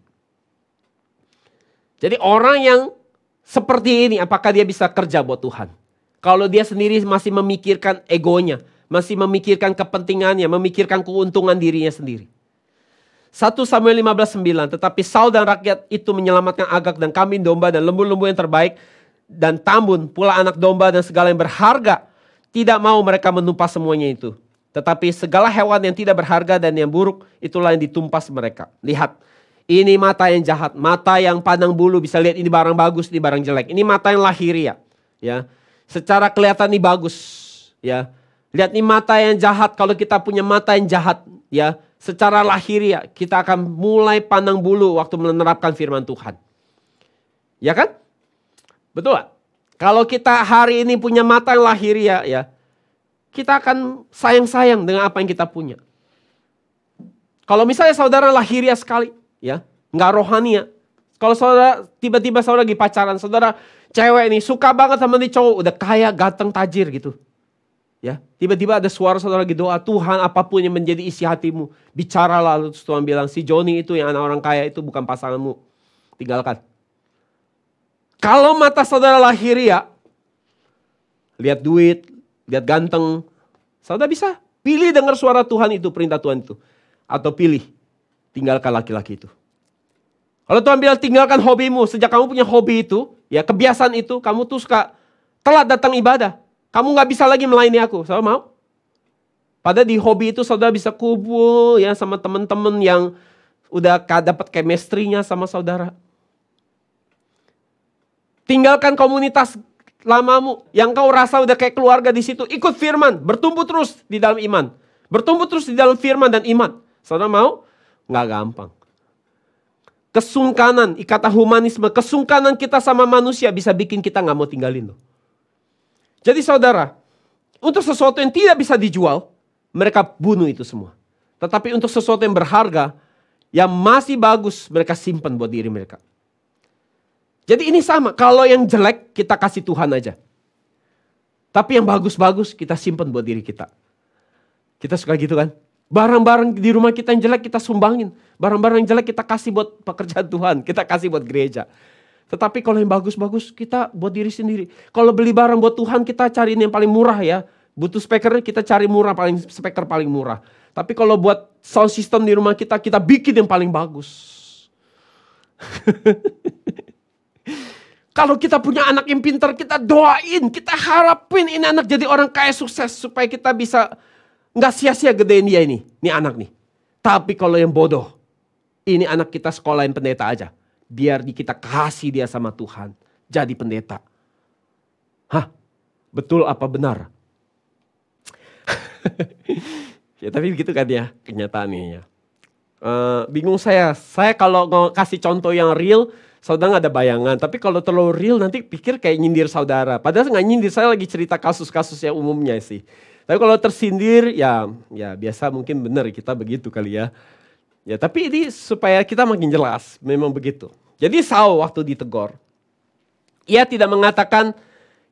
Jadi orang yang seperti ini, apakah dia bisa kerja buat Tuhan? Kalau dia sendiri masih memikirkan egonya, masih memikirkan kepentingannya, memikirkan keuntungan dirinya sendiri. 1 Samuel 15:9, tetapi Saul dan rakyat itu menyelamatkan Agag dan kambing domba dan lembu-lembu yang terbaik, dan tambun pula anak domba dan segala yang berharga. Tidak mau mereka menumpas semuanya itu. Tetapi segala hewan yang tidak berharga dan yang buruk, itulah yang ditumpas mereka. Lihat, ini mata yang jahat, mata yang pandang bulu bisa lihat ini barang bagus, ini barang jelek. Ini mata yang lahiriah, ya. Secara kelihatan ini bagus, ya. Lihat ini mata yang jahat. Kalau kita punya mata yang jahat, ya, secara lahiriah kita akan mulai pandang bulu waktu menerapkan firman Tuhan. Ya kan? Betul gak? Kalau kita hari ini punya mata yang lahiriah, ya, kita akan sayang-sayang dengan apa yang kita punya. Kalau misalnya saudara lahiriah sekali, ya, nggak rohania. Kalau saudara tiba-tiba saudara lagi pacaran, saudara cewek nih suka banget sama nih cowok, udah kaya, ganteng, tajir gitu. Ya, tiba-tiba ada suara saudara lagi doa, Tuhan apapun yang menjadi isi hatimu, bicaralah. Lalu Tuhan bilang, si Joni itu yang anak orang kaya itu bukan pasanganmu, tinggalkan. Kalau mata saudara lahiriah, lihat duit, lihat ganteng, saudara bisa pilih dengar suara Tuhan itu, perintah Tuhan itu. Atau pilih, tinggalkan laki-laki itu. Kalau Tuhan bilang tinggalkan hobimu, sejak kamu punya hobi itu, ya kebiasaan itu, kamu tuh suka telat datang ibadah. Kamu gak bisa lagi melayani aku, saudara mau? Padahal di hobi itu saudara bisa kumpul ya sama teman-teman yang udah dapat chemistry-nya sama saudara. Tinggalkan komunitas lamamu yang kau rasa udah kayak keluarga di situ. Ikut firman, bertumbuh terus di dalam iman. Bertumbuh terus di dalam firman dan iman. Saudara mau? Nggak gampang. Kesungkanan, ikatan humanisme, kesungkanan kita sama manusia bisa bikin kita nggak mau tinggalin loh. Jadi saudara, untuk sesuatu yang tidak bisa dijual, mereka bunuh itu semua. Tetapi untuk sesuatu yang berharga, yang masih bagus, mereka simpan buat diri mereka. Jadi ini sama, kalau yang jelek kita kasih Tuhan aja. Tapi yang bagus-bagus kita simpan buat diri kita. Kita suka gitu kan? Barang-barang di rumah kita yang jelek kita sumbangin. Barang-barang yang jelek kita kasih buat pekerjaan Tuhan. Kita kasih buat gereja. Tetapi kalau yang bagus-bagus kita buat diri sendiri. Kalau beli barang buat Tuhan kita cari yang paling murah ya. Butuh speaker kita cari murah, speaker paling murah. Tapi kalau buat sound system di rumah kita bikin yang paling bagus. Kalau kita punya anak yang pintar, kita doain, kita harapin ini anak jadi orang kaya sukses supaya kita bisa nggak sia-sia gedein dia ini anak nih. Tapi kalau yang bodoh, ini anak kita sekolahin pendeta aja, biar kita kasih dia sama Tuhan, jadi pendeta. Hah? Betul apa benar? Ya tapi begitu kan ya kenyataannya ya. Bingung saya kalau mau kasih contoh yang real, saudara gak ada bayangan. Tapi kalau terlalu real nanti pikir kayak nyindir saudara. Padahal gak nyindir, saya lagi cerita kasus-kasus yang umumnya sih. Tapi kalau tersindir ya biasa mungkin benar kita begitu kali ya. Ya tapi ini supaya kita makin jelas memang begitu. Jadi Saul waktu ditegur, ia tidak mengatakan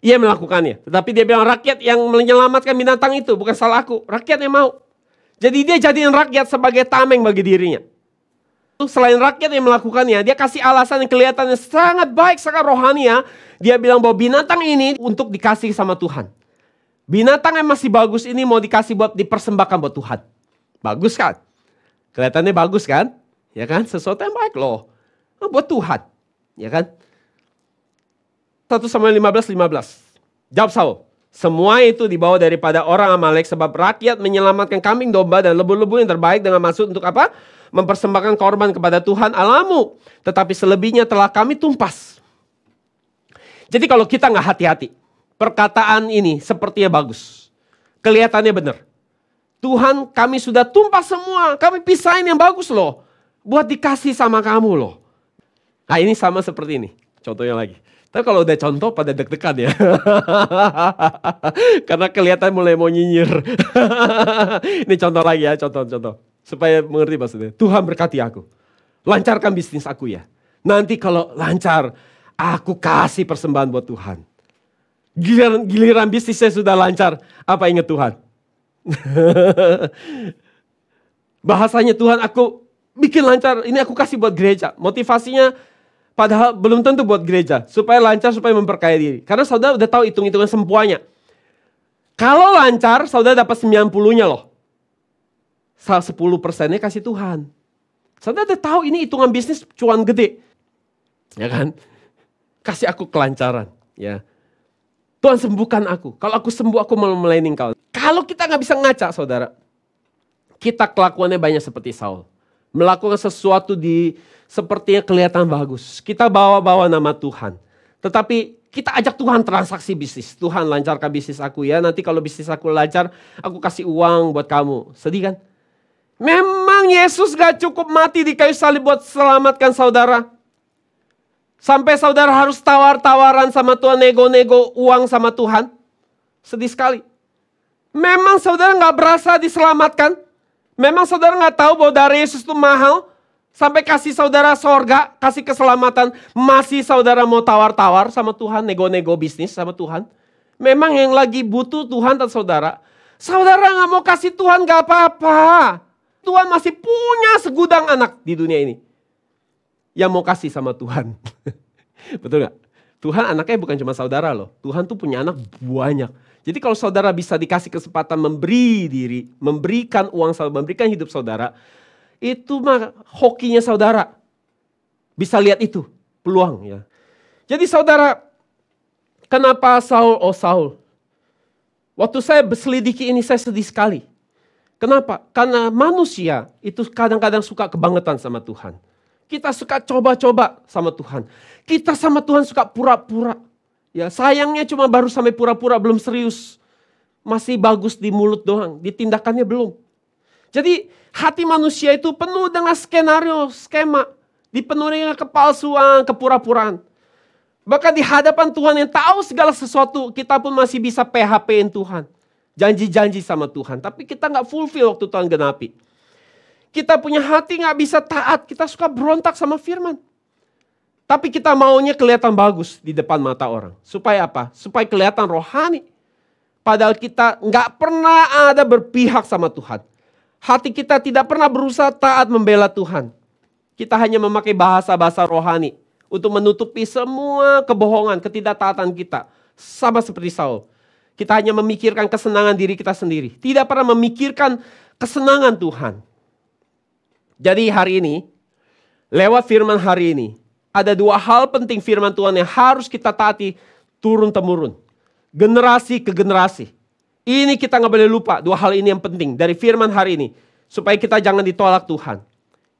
ia melakukannya. Tetapi dia bilang rakyat yang menyelamatkan binatang itu bukan salah aku. Rakyat yang mau. Jadi dia jadiin rakyat sebagai tameng bagi dirinya. Selain rakyat yang melakukannya, dia kasih alasan yang kelihatannya sangat baik, sangat rohani ya. Dia bilang bahwa binatang ini untuk dikasih sama Tuhan. Binatang yang masih bagus ini mau dikasih buat dipersembahkan buat Tuhan. Bagus kan? Kelihatannya bagus kan? Ya kan? Sesuatu yang baik loh. Buat Tuhan. Ya kan? 1 Samuel 15. Jawab Saul. Semua itu dibawa daripada orang Amalek sebab rakyat menyelamatkan kambing domba dan lebu-lebu yang terbaik dengan maksud untuk apa? Mempersembahkan korban kepada Tuhan Allahmu. Tetapi selebihnya telah kami tumpas. Jadi kalau kita nggak hati-hati, perkataan ini sepertinya bagus. Kelihatannya benar. Tuhan kami sudah tumpas semua, kami pisahin yang bagus loh. Buat dikasih sama kamu loh. Nah ini sama seperti ini, contohnya lagi. Tapi kalau udah contoh pada deg-degan ya. Karena kelihatan mulai mau nyinyir. Ini contoh lagi ya, contoh. Supaya mengerti maksudnya. Tuhan berkati aku. Lancarkan bisnis aku ya. Nanti kalau lancar, aku kasih persembahan buat Tuhan. Giliran bisnisnya sudah lancar, apa ingat Tuhan? Bahasanya Tuhan aku bikin lancar, ini aku kasih buat gereja. Motivasinya padahal belum tentu buat gereja. Supaya lancar, supaya memperkaya diri. Karena saudara udah tahu hitung-hitungan sempuanya. Kalau lancar, saudara dapat 90-nya loh. 10%-nya kasih Tuhan. Saudara udah tahu ini hitungan bisnis cuan gede. Ya kan? Kasih aku kelancaran. Ya. Tuhan sembuhkan aku. Kalau aku sembuh aku mau melayani Engkau. Kalau kita gak bisa ngaca saudara. Kita kelakuannya banyak seperti Saul. Melakukan sesuatu sepertinya kelihatan bagus. Kita bawa-bawa nama Tuhan. Tetapi kita ajak Tuhan transaksi bisnis. Tuhan lancarkan bisnis aku ya. Nanti kalau bisnis aku lancar, aku kasih uang buat kamu. Sedih kan? Memang Yesus gak cukup mati di kayu salib buat selamatkan saudara. Sampai saudara harus tawar-tawaran sama Tuhan, nego-nego uang sama Tuhan. Sedih sekali. Memang saudara gak berasa diselamatkan. Memang saudara gak tahu bahwa darah Yesus itu mahal. Sampai kasih saudara sorga, kasih keselamatan. Masih saudara mau tawar-tawar sama Tuhan, nego-nego bisnis sama Tuhan. Memang yang lagi butuh Tuhan dan saudara. Saudara gak mau kasih Tuhan gak apa-apa. Tuhan masih punya segudang anak di dunia ini. Yang mau kasih sama Tuhan. Betul gak? Tuhan anaknya bukan cuma saudara loh. Tuhan tuh punya anak banyak. Jadi kalau saudara bisa dikasih kesempatan memberi diri, memberikan uang saudara, memberikan hidup saudara. Itu mah hokinya saudara. Bisa lihat itu, peluang ya. Jadi saudara, kenapa Saul, oh Saul? Waktu saya berselidiki ini saya sedih sekali. Kenapa? Karena manusia itu kadang-kadang suka kebangetan sama Tuhan. Kita suka coba-coba sama Tuhan. Kita sama Tuhan suka pura-pura. Ya, sayangnya cuma baru sampai pura-pura, belum serius. Masih bagus di mulut doang, di tindakannya belum. Jadi hati manusia itu penuh dengan skenario, skema. Dipenuhi dengan kepalsuan, kepura-puraan. Bahkan di hadapan Tuhan yang tahu segala sesuatu, kita pun masih bisa PHP-in Tuhan. Janji-janji sama Tuhan. Tapi kita gak fulfill waktu Tuhan genapi. Kita punya hati gak bisa taat. Kita suka berontak sama firman. Tapi kita maunya kelihatan bagus di depan mata orang. Supaya apa? Supaya kelihatan rohani. Padahal kita nggak pernah ada berpihak sama Tuhan. Hati kita tidak pernah berusaha taat membela Tuhan. Kita hanya memakai bahasa-bahasa rohani untuk menutupi semua kebohongan, ketidaktaatan kita. Sama seperti Saul. Kita hanya memikirkan kesenangan diri kita sendiri. Tidak pernah memikirkan kesenangan Tuhan. Jadi hari ini, lewat firman hari ini, ada dua hal penting firman Tuhan yang harus kita taati turun-temurun. Generasi ke generasi. Ini kita nggak boleh lupa, dua hal ini yang penting dari firman hari ini. Supaya kita jangan ditolak Tuhan.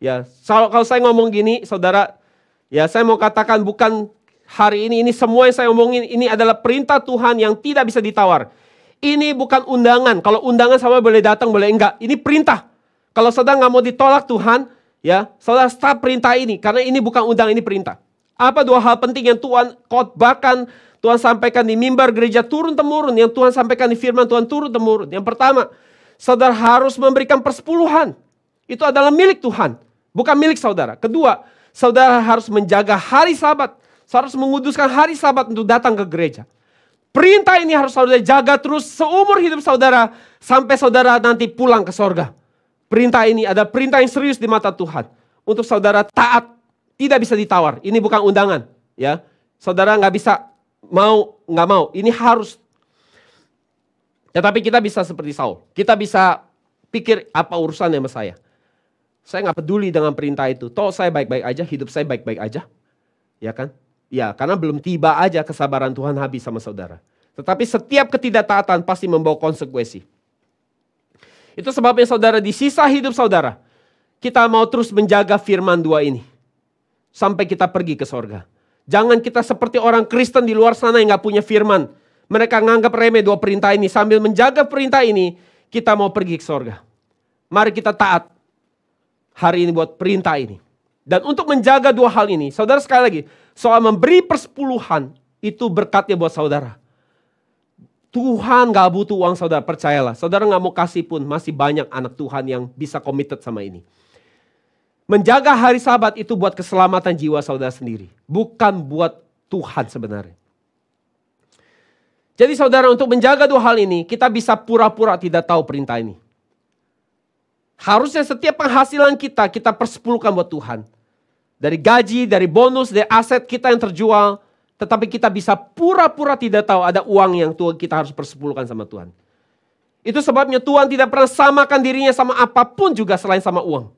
Ya, kalau saya ngomong gini, saudara, ya saya mau katakan bukan hari ini semua yang saya omongin, ini adalah perintah Tuhan yang tidak bisa ditawar. Ini bukan undangan. Kalau undangan sama boleh datang, boleh enggak. Ini perintah. Kalau saudara nggak mau ditolak Tuhan, ya saudara stop perintah ini. Karena ini bukan undangan, ini perintah. Apa dua hal penting yang Tuhan khotbahkan, Tuhan sampaikan di mimbar gereja turun-temurun, yang Tuhan sampaikan di firman Tuhan turun-temurun. Yang pertama, saudara harus memberikan persepuluhan. Itu adalah milik Tuhan, bukan milik saudara. Kedua, saudara harus menjaga hari Sabat. Saudara harus menguduskan hari Sabat untuk datang ke gereja. Perintah ini harus saudara jaga terus seumur hidup saudara, sampai saudara nanti pulang ke sorga. Perintah ini ada perintah yang serius di mata Tuhan. Untuk saudara taat, tidak bisa ditawar. Ini bukan undangan. Ya, saudara nggak bisa nggak mau. Ini harus. Tetapi kita bisa seperti Saul. Kita bisa pikir apa urusannya sama saya. Saya nggak peduli dengan perintah itu. Toh saya baik-baik aja, hidup saya baik-baik aja. Ya kan? Ya, karena belum tiba aja kesabaran Tuhan habis sama saudara. Tetapi setiap ketidaktaatan pasti membawa konsekuensi. Itu sebabnya saudara di sisa hidup saudara, kita mau terus menjaga firman dua ini. Sampai kita pergi ke sorga. Jangan kita seperti orang Kristen di luar sana yang gak punya firman. Mereka nganggap remeh dua perintah ini. Sambil menjaga perintah ini, kita mau pergi ke sorga. Mari kita taat hari ini buat perintah ini. Dan untuk menjaga dua hal ini, saudara sekali lagi, soal memberi persepuluhan, itu berkatnya buat saudara. Tuhan gak butuh uang saudara, percayalah. Saudara gak mau kasih pun, masih banyak anak Tuhan yang bisa committed sama ini. Menjaga hari Sabat itu buat keselamatan jiwa saudara sendiri. Bukan buat Tuhan sebenarnya. Jadi saudara, untuk menjaga dua hal ini, kita bisa pura-pura tidak tahu perintah ini. Harusnya setiap penghasilan kita persepuluhkan buat Tuhan. Dari gaji, dari bonus, dari aset kita yang terjual. Tetapi kita bisa pura-pura tidak tahu ada uang yang kita harus persepuluhkan sama Tuhan. Itu sebabnya Tuhan tidak pernah samakan dirinya sama apapun juga selain sama uang.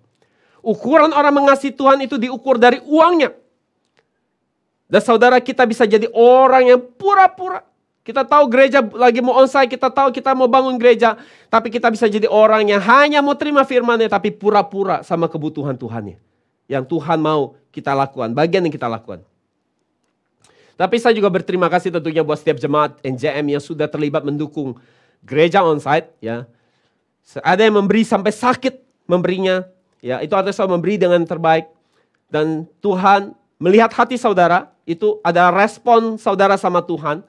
Ukuran orang mengasihi Tuhan itu diukur dari uangnya. Dan saudara, kita bisa jadi orang yang pura-pura. Kita tahu gereja lagi mau onsite, kita tahu kita mau bangun gereja. Tapi kita bisa jadi orang yang hanya mau terima firman-Nya tapi pura-pura sama kebutuhan Tuhan-Nya. Yang Tuhan mau kita lakukan, bagian yang kita lakukan. Tapi saya juga berterima kasih tentunya buat setiap jemaat NJM yang sudah terlibat mendukung gereja onsite. Ya. Ada yang memberi sampai sakit memberinya. Ya, itu artinya saya memberi dengan terbaik. Dan Tuhan melihat hati saudara, itu ada respon saudara sama Tuhan.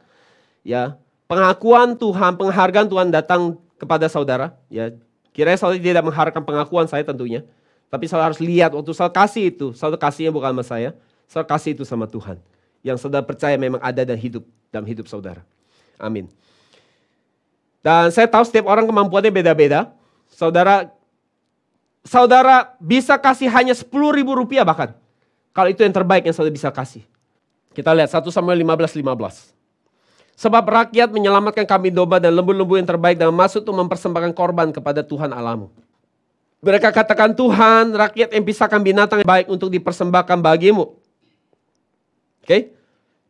Ya, pengakuan Tuhan, penghargaan Tuhan datang kepada saudara. Ya, kiranya saudara tidak mengharapkan pengakuan saya tentunya. Tapi saudara harus lihat waktu saudara kasih itu. Saudara kasihnya bukan sama saya. Saudara kasih itu sama Tuhan. Yang saudara percaya memang ada dan hidup dalam hidup saudara. Amin. Dan saya tahu setiap orang kemampuannya beda-beda. Saudara bisa kasih hanya 10.000 rupiah bahkan. Kalau itu yang terbaik yang saudara bisa kasih. Kita lihat 1 Samuel 15:15. Sebab rakyat menyelamatkan kambing domba dan lembu-lembu yang terbaik dan masuk untuk mempersembahkan korban kepada Tuhan Allahmu. Mereka katakan, Tuhan, rakyat yang pisahkan binatang yang baik untuk dipersembahkan bagimu. Oke?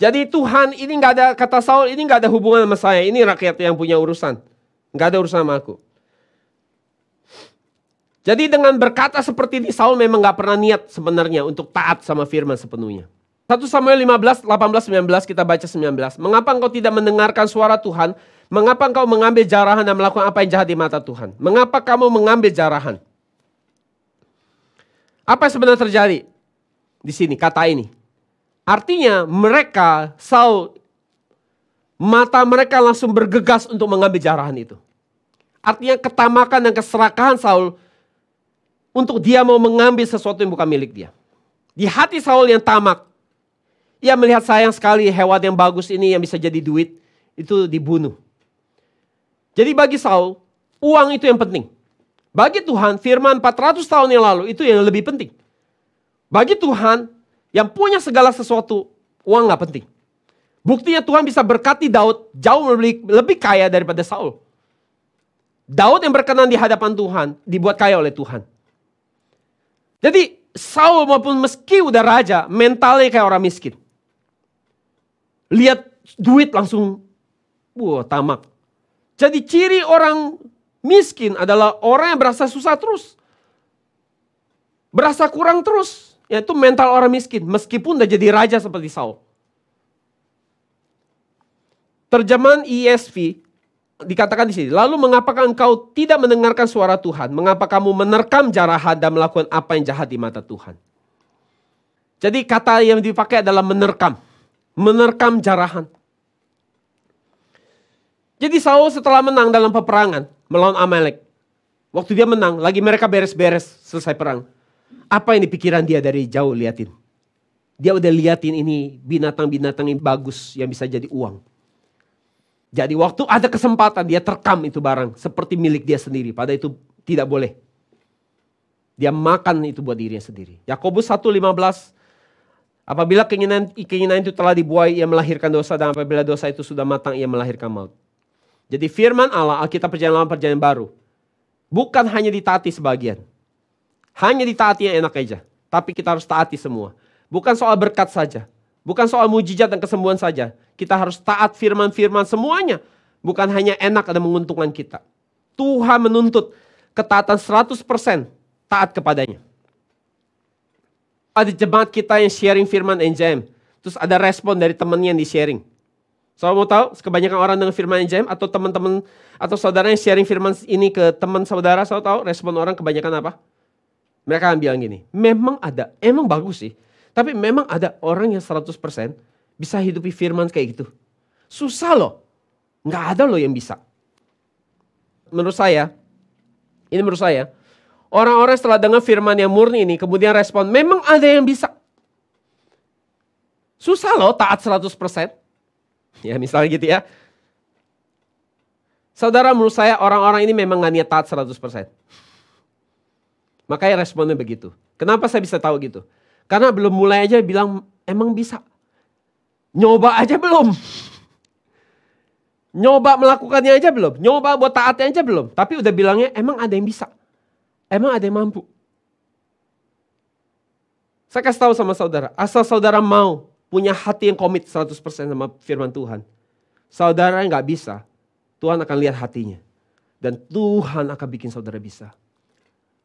Jadi Tuhan ini gak ada, kata Saul, ini gak ada hubungan sama saya. Ini rakyat yang punya urusan. Gak ada urusan sama aku. Jadi dengan berkata seperti ini, Saul memang gak pernah niat sebenarnya untuk taat sama firman sepenuhnya. 1 Samuel 15, 18, 19, kita baca 19. Mengapa engkau tidak mendengarkan suara Tuhan? Mengapa engkau mengambil jarahan dan melakukan apa yang jahat di mata Tuhan? Mengapa kamu mengambil jarahan? Apa yang sebenarnya terjadi di sini, kata ini? Artinya mereka, Saul, mata mereka langsung bergegas untuk mengambil jarahan itu. Artinya ketamakan dan keserakahan Saul untuk dia mau mengambil sesuatu yang bukan milik dia. Di hati Saul yang tamak, ia melihat sayang sekali hewan yang bagus ini yang bisa jadi duit, itu dibunuh. Jadi bagi Saul, uang itu yang penting. Bagi Tuhan, firman 400 tahun yang lalu itu yang lebih penting. Bagi Tuhan, yang punya segala sesuatu, uang gak penting. Buktinya Tuhan bisa berkati Daud jauh lebih kaya daripada Saul. Daud yang berkenan di hadapan Tuhan, dibuat kaya oleh Tuhan. Jadi Saul maupun meski udah raja, mentalnya kayak orang miskin. Lihat duit langsung, tamak. Jadi ciri orang miskin adalah orang yang berasa susah terus. Berasa kurang terus. Yaitu mental orang miskin, meskipun udah jadi raja seperti Saul. Terjemahan ESV dikatakan di sini, lalu mengapakah engkau tidak mendengarkan suara Tuhan? Mengapa kamu menerkam jarahan dan melakukan apa yang jahat di mata Tuhan? Jadi kata yang dipakai adalah menerkam. Menerkam jarahan. Jadi Saul setelah menang dalam peperangan melawan Amalek. Waktu dia menang, lagi mereka beres-beres selesai perang. Apa yang di pikiran dia dari jauh liatin? Dia udah liatin ini binatang-binatang yang bagus yang bisa jadi uang. Jadi waktu ada kesempatan dia terkam itu barang seperti milik dia sendiri. Padahal itu tidak boleh. Dia makan itu buat dirinya sendiri. Yakobus 1:15. Apabila keinginan itu telah dibuai, ia melahirkan dosa. Dan apabila dosa itu sudah matang, ia melahirkan maut. Jadi firman Allah, Alkitab Perjanjian Lama Perjanjian Baru. Bukan hanya ditaati sebagian. Hanya ditaati yang enak aja. Tapi kita harus taati semua. Bukan soal berkat saja. Bukan soal mujizat dan kesembuhan saja. Kita harus taat firman-firman semuanya. Bukan hanya enak dan menguntungkan kita. Tuhan menuntut ketaatan 100% taat kepadanya. Ada jemaat kita yang sharing firman NJM. Terus ada respon dari temannya yang di-sharing. So mau tahu kebanyakan orang dengan firman NJM atau teman-teman atau saudara yang sharing firman ini ke teman saudara, so tahu respon orang kebanyakan apa? Mereka akan bilang gini, memang ada, emang bagus sih. Tapi memang ada orang yang 100% bisa hidupi firman kayak gitu. Susah loh. Nggak ada loh yang bisa. Menurut saya, orang-orang setelah dengar firman yang murni ini, kemudian respon, memang ada yang bisa. Susah loh taat 100%. Ya misalnya gitu ya. Saudara, menurut saya orang-orang ini memang nggak niat taat 100%. Makanya responnya begitu. Kenapa saya bisa tahu gitu? Karena belum mulai aja bilang emang bisa. Nyoba aja belum. Nyoba melakukannya aja belum. Nyoba buat taatnya aja belum. Tapi udah bilangnya emang ada yang bisa. Emang ada yang mampu. Saya kasih tahu sama saudara. Asal saudara mau punya hati yang komit 100% sama firman Tuhan. Saudara nggak bisa. Tuhan akan lihat hatinya. Dan Tuhan akan bikin saudara bisa.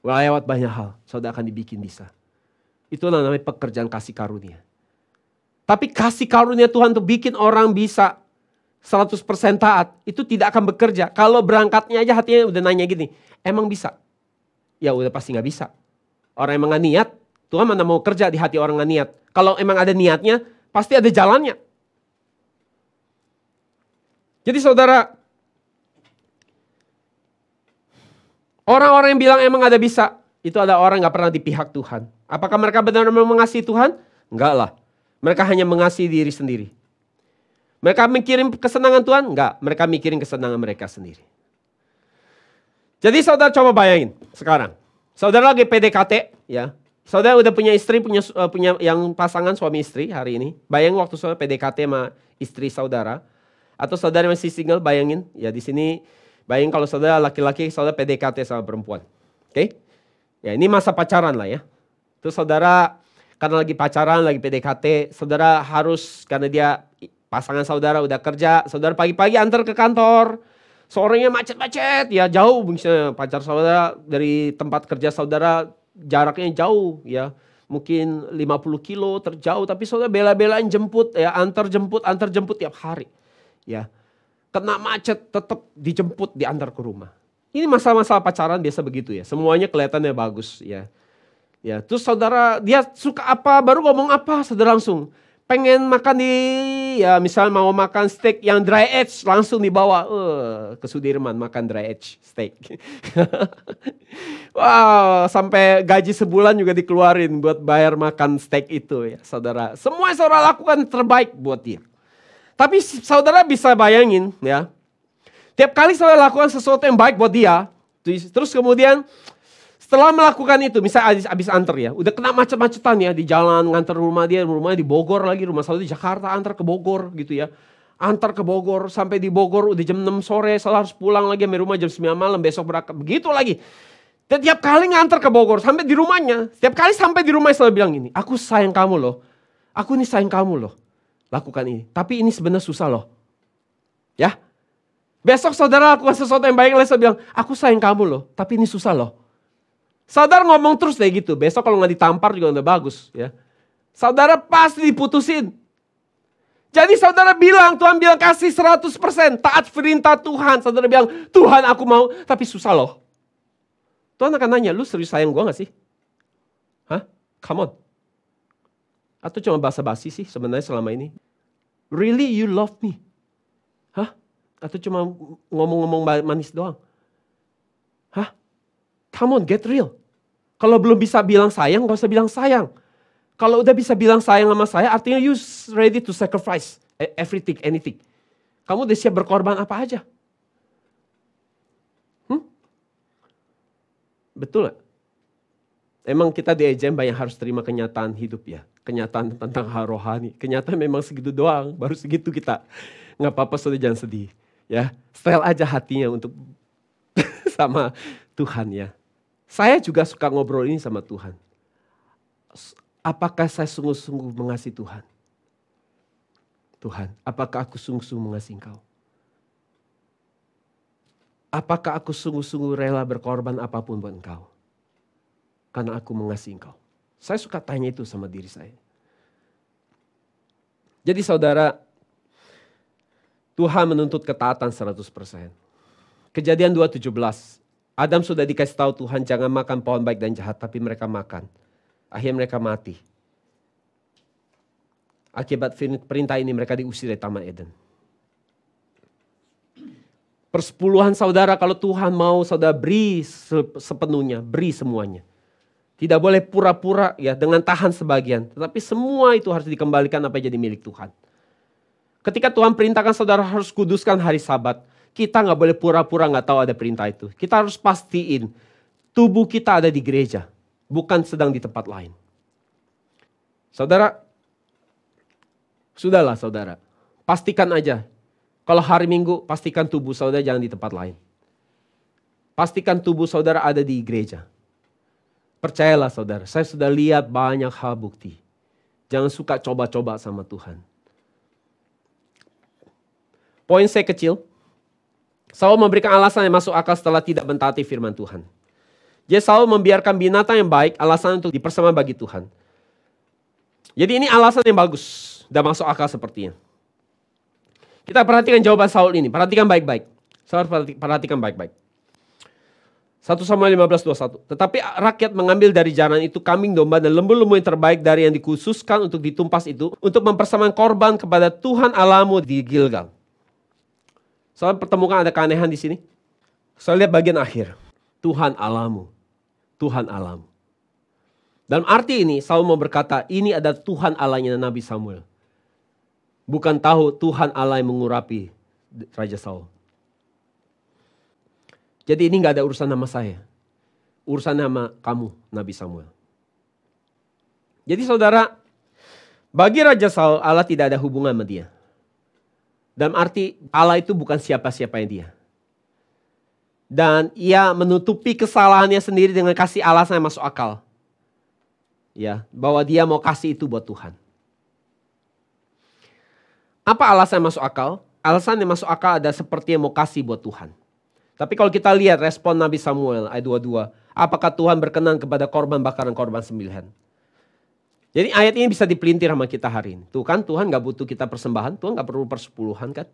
Lewat banyak hal. Saudara akan dibikin bisa. Itulah namanya pekerjaan kasih karunia. Tapi kasih karunia Tuhan untuk bikin orang bisa 100% taat. Itu tidak akan bekerja. Kalau berangkatnya aja hatinya udah nanya gini. Emang bisa? Ya udah pasti gak bisa. Orang emang gak niat. Tuhan mana mau kerja di hati orang gak niat. Kalau emang ada niatnya, pasti ada jalannya. Jadi saudara, orang-orang yang bilang emang ada bisa, itu ada orang gak pernah di pihak Tuhan. Apakah mereka benar-benar mengasihi Tuhan? Enggak lah. Mereka hanya mengasihi diri sendiri. Mereka mikirin kesenangan Tuhan? Enggak. Mereka mikirin kesenangan mereka sendiri. Jadi saudara coba bayangin sekarang. Saudara lagi PDKT ya. Saudara udah punya istri, punya yang pasangan suami istri hari ini. Bayangin waktu saudara PDKT sama istri saudara. Atau saudara masih single, bayangin. Ya di sini bayangin kalau saudara laki-laki, saudara PDKT sama perempuan. Oke? Ya ini masa pacaran lah ya. Terus saudara karena lagi pacaran, lagi PDKT, saudara harus karena dia pasangan saudara udah kerja, saudara pagi-pagi antar ke kantor, sorenya macet-macet, ya jauh misalnya pacar saudara dari tempat kerja saudara jaraknya jauh ya, mungkin 50 kilo terjauh, tapi saudara bela-belain jemput ya, antar jemput tiap hari, ya kena macet tetap dijemput diantar ke rumah. Ini masalah-masalah pacaran biasa begitu ya, semuanya kelihatannya bagus ya. Ya, terus saudara dia suka apa, baru ngomong apa, saudara langsung pengen makan di, ya misalnya mau makan steak yang dry aged, langsung dibawa ke Sudirman makan dry aged steak. Wow, sampai gaji sebulan juga dikeluarin buat bayar makan steak itu ya saudara. Semua yang saudara lakukan terbaik buat dia. Tapi saudara bisa bayangin ya, Tiap kali saudara lakukan sesuatu yang baik buat dia, terus kemudian setelah melakukan itu, misalnya habis antar ya, udah kena macet-macetan ya di jalan ngantar rumahnya di Bogor lagi, rumah saudara di Jakarta, antar ke Bogor gitu ya. Antar ke Bogor, sampai di Bogor udah jam 6 sore, saudara harus pulang lagi sampai rumah jam 9 malam, besok berangkat, begitu lagi. Tiap kali ngantar ke Bogor, sampai di rumahnya, setiap kali sampai di rumah saudara bilang ini, aku sayang kamu loh, aku ini sayang kamu loh, lakukan ini. Tapi ini sebenarnya susah loh. Ya, besok saudara lakukan sesuatu yang baik, saudara bilang, aku sayang kamu loh, tapi ini susah loh. Saudara ngomong terus kayak gitu, besok kalau nggak ditampar juga udah bagus. Ya, saudara pasti diputusin. Jadi saudara bilang, Tuhan bilang kasih 100%, taat perintah Tuhan. Saudara bilang, Tuhan aku mau, tapi susah loh. Tuhan akan nanya, lu serius sayang gue gak sih? Hah? Come on. Atau cuma basa-basi sih sebenarnya selama ini? Really you love me? Hah? Atau cuma ngomong-ngomong manis doang? Hah? Come on, get real. Kalau belum bisa bilang sayang, gak usah bilang sayang. Kalau udah bisa bilang sayang sama saya, artinya you ready to sacrifice everything, anything. Kamu udah siap berkorban apa aja. Betul gak? Emang kita di EJM banyak harus terima kenyataan hidup ya. Kenyataan tentang hal rohani. Kenyataan memang segitu doang, baru segitu kita. Gak apa-apa, saudara jangan sedih. Ya, setel aja hatinya untuk sama Tuhan ya. Saya juga suka ngobrol ini sama Tuhan. Apakah saya sungguh-sungguh mengasihi Tuhan? Tuhan, apakah aku sungguh-sungguh mengasihi Engkau? Apakah aku sungguh-sungguh rela berkorban apapun buat Engkau? Karena aku mengasihi Engkau. Saya suka tanya itu sama diri saya. Jadi saudara, Tuhan menuntut ketaatan 100%. Kejadian 2:17. Adam sudah dikasih tahu Tuhan jangan makan pohon baik dan jahat, tapi mereka makan. Akhirnya mereka mati. Akibat perintah ini mereka diusir dari Taman Eden. Persepuluhan saudara, kalau Tuhan mau saudara beri sepenuhnya, beri semuanya. Tidak boleh pura-pura ya dengan tahan sebagian. Tetapi semua itu harus dikembalikan apa yang jadi milik Tuhan. Ketika Tuhan perintahkan saudara harus kuduskan hari Sabat, kita gak boleh pura-pura gak tahu ada perintah itu. Kita harus pastiin tubuh kita ada di gereja. Bukan sedang di tempat lain. Saudara, sudahlah saudara. Pastikan aja. Kalau hari Minggu, pastikan tubuh saudara jangan di tempat lain. Pastikan tubuh saudara ada di gereja. Percayalah saudara, saya sudah lihat banyak hal bukti. Jangan suka coba-coba sama Tuhan. Poin saya kecil. Saul memberikan alasan yang masuk akal setelah tidak mentaati firman Tuhan. Jadi Saul membiarkan binatang yang baik, alasan untuk dipersembahkan bagi Tuhan. Jadi ini alasan yang bagus dan masuk akal sepertinya. Kita perhatikan jawaban Saul ini, perhatikan baik-baik. Saul perhatikan baik-baik. 1 Samuel 15:21. Tetapi rakyat mengambil dari jaran itu kambing domba dan lembu-lembu yang terbaik dari yang dikhususkan untuk ditumpas itu, untuk mempersembahkan korban kepada Tuhan Allahmu di Gilgal. Saul pertemukan ada keanehan di sini. Saya lihat bagian akhir. Tuhan Allahmu. Tuhan Allahmu. Dalam arti ini, Saul mau berkata, ini adalah Tuhan Allahnya Nabi Samuel. Bukan tahu Tuhan Allah yang mengurapi Raja Saul. Jadi ini gak ada urusan nama saya. Urusan nama kamu, Nabi Samuel. Jadi saudara, bagi Raja Saul, Allah tidak ada hubungan sama dia. Dalam arti, Allah itu bukan siapa-siapanya dia. Dan ia menutupi kesalahannya sendiri dengan kasih alasan yang masuk akal. Ya, bahwa dia mau kasih itu buat Tuhan. Apa alasan yang masuk akal? Alasan yang masuk akal ada seperti yang mau kasih buat Tuhan. Tapi kalau kita lihat respon Nabi Samuel ayat 22. Apakah Tuhan berkenan kepada korban bakaran korban sembelihan? Jadi ayat ini bisa dipelintir sama kita hari ini. Tuh kan Tuhan gak butuh kita persembahan. Tuhan gak perlu persepuluhan kan.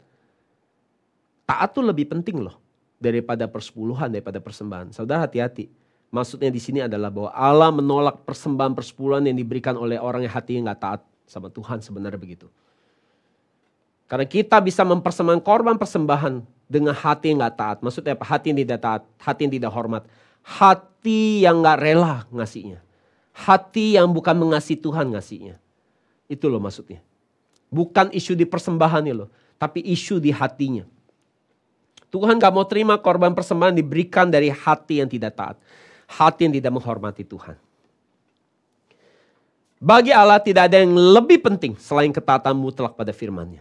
Taat tuh lebih penting loh. Daripada persepuluhan, daripada persembahan. Saudara hati-hati. Maksudnya di sini adalah bahwa Allah menolak persembahan persepuluhan yang diberikan oleh orang yang hatinya gak taat sama Tuhan, sebenarnya begitu. Karena kita bisa mempersembahkan korban persembahan dengan hati yang gak taat. Maksudnya apa? Hati yang tidak taat, hati yang tidak hormat. Hati yang gak rela ngasihnya. Hati yang bukan mengasihi Tuhan ngasihnya. Itu loh maksudnya. Bukan isu di persembahannya loh, tapi isu di hatinya. Tuhan gak mau terima korban persembahan diberikan dari hati yang tidak taat. Hati yang tidak menghormati Tuhan. Bagi Allah tidak ada yang lebih penting selain ketaatan mutlak pada firman-Nya.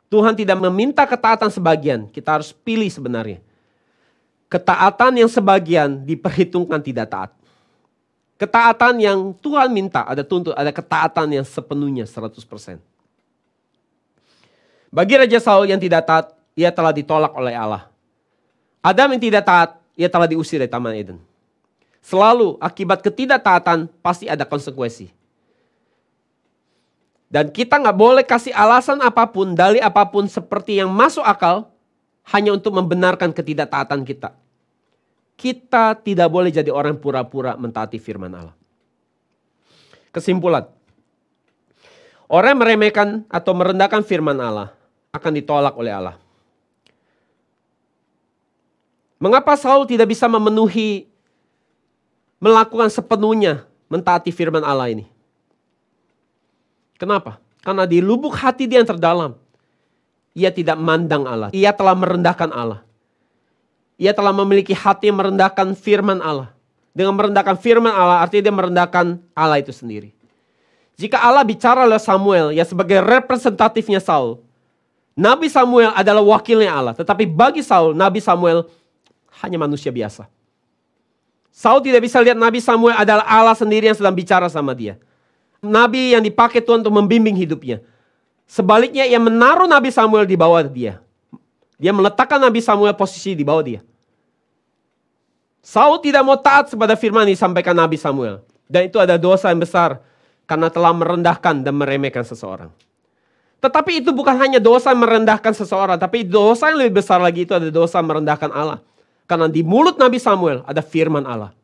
Tuhan tidak meminta ketaatan sebagian, kita harus pilih sebenarnya. Ketaatan yang sebagian diperhitungkan tidak taat. Ketaatan yang Tuhan minta ada ketaatan yang sepenuhnya 100%. Bagi Raja Saul yang tidak taat, ia telah ditolak oleh Allah. Adam yang tidak taat, ia telah diusir dari Taman Eden. Selalu akibat ketidaktaatan pasti ada konsekuensi. Dan kita gak boleh kasih alasan apapun, dalih apapun seperti yang masuk akal hanya untuk membenarkan ketidaktaatan kita. Kita tidak boleh jadi orang pura-pura mentaati firman Allah. Kesimpulan. Orang yang meremehkan atau merendahkan firman Allah akan ditolak oleh Allah. Mengapa Saul tidak bisa melakukan sepenuhnya mentaati firman Allah ini? Kenapa? Karena di lubuk hati dia yang terdalam, ia tidak memandang Allah. Ia telah merendahkan Allah. Ia telah memiliki hati yang merendahkan firman Allah. Dengan merendahkan firman Allah, artinya dia merendahkan Allah itu sendiri. Jika Allah bicara oleh Samuel, ya sebagai representatifnya Saul, Nabi Samuel adalah wakilnya Allah. Tetapi bagi Saul, Nabi Samuel hanya manusia biasa. Saul tidak bisa lihat Nabi Samuel adalah Allah sendiri yang sedang bicara sama dia. Nabi yang dipakai Tuhan untuk membimbing hidupnya. Sebaliknya ia menaruh Nabi Samuel di bawah dia. Dia meletakkan Nabi Samuel posisi di bawah dia. Saul tidak mau taat kepada firman yang disampaikan Nabi Samuel. Dan itu ada dosa yang besar karena telah merendahkan dan meremehkan seseorang. Tetapi itu bukan hanya dosa merendahkan seseorang, tapi dosa yang lebih besar lagi itu ada dosa merendahkan Allah. Karena di mulut Nabi Samuel ada firman Allah.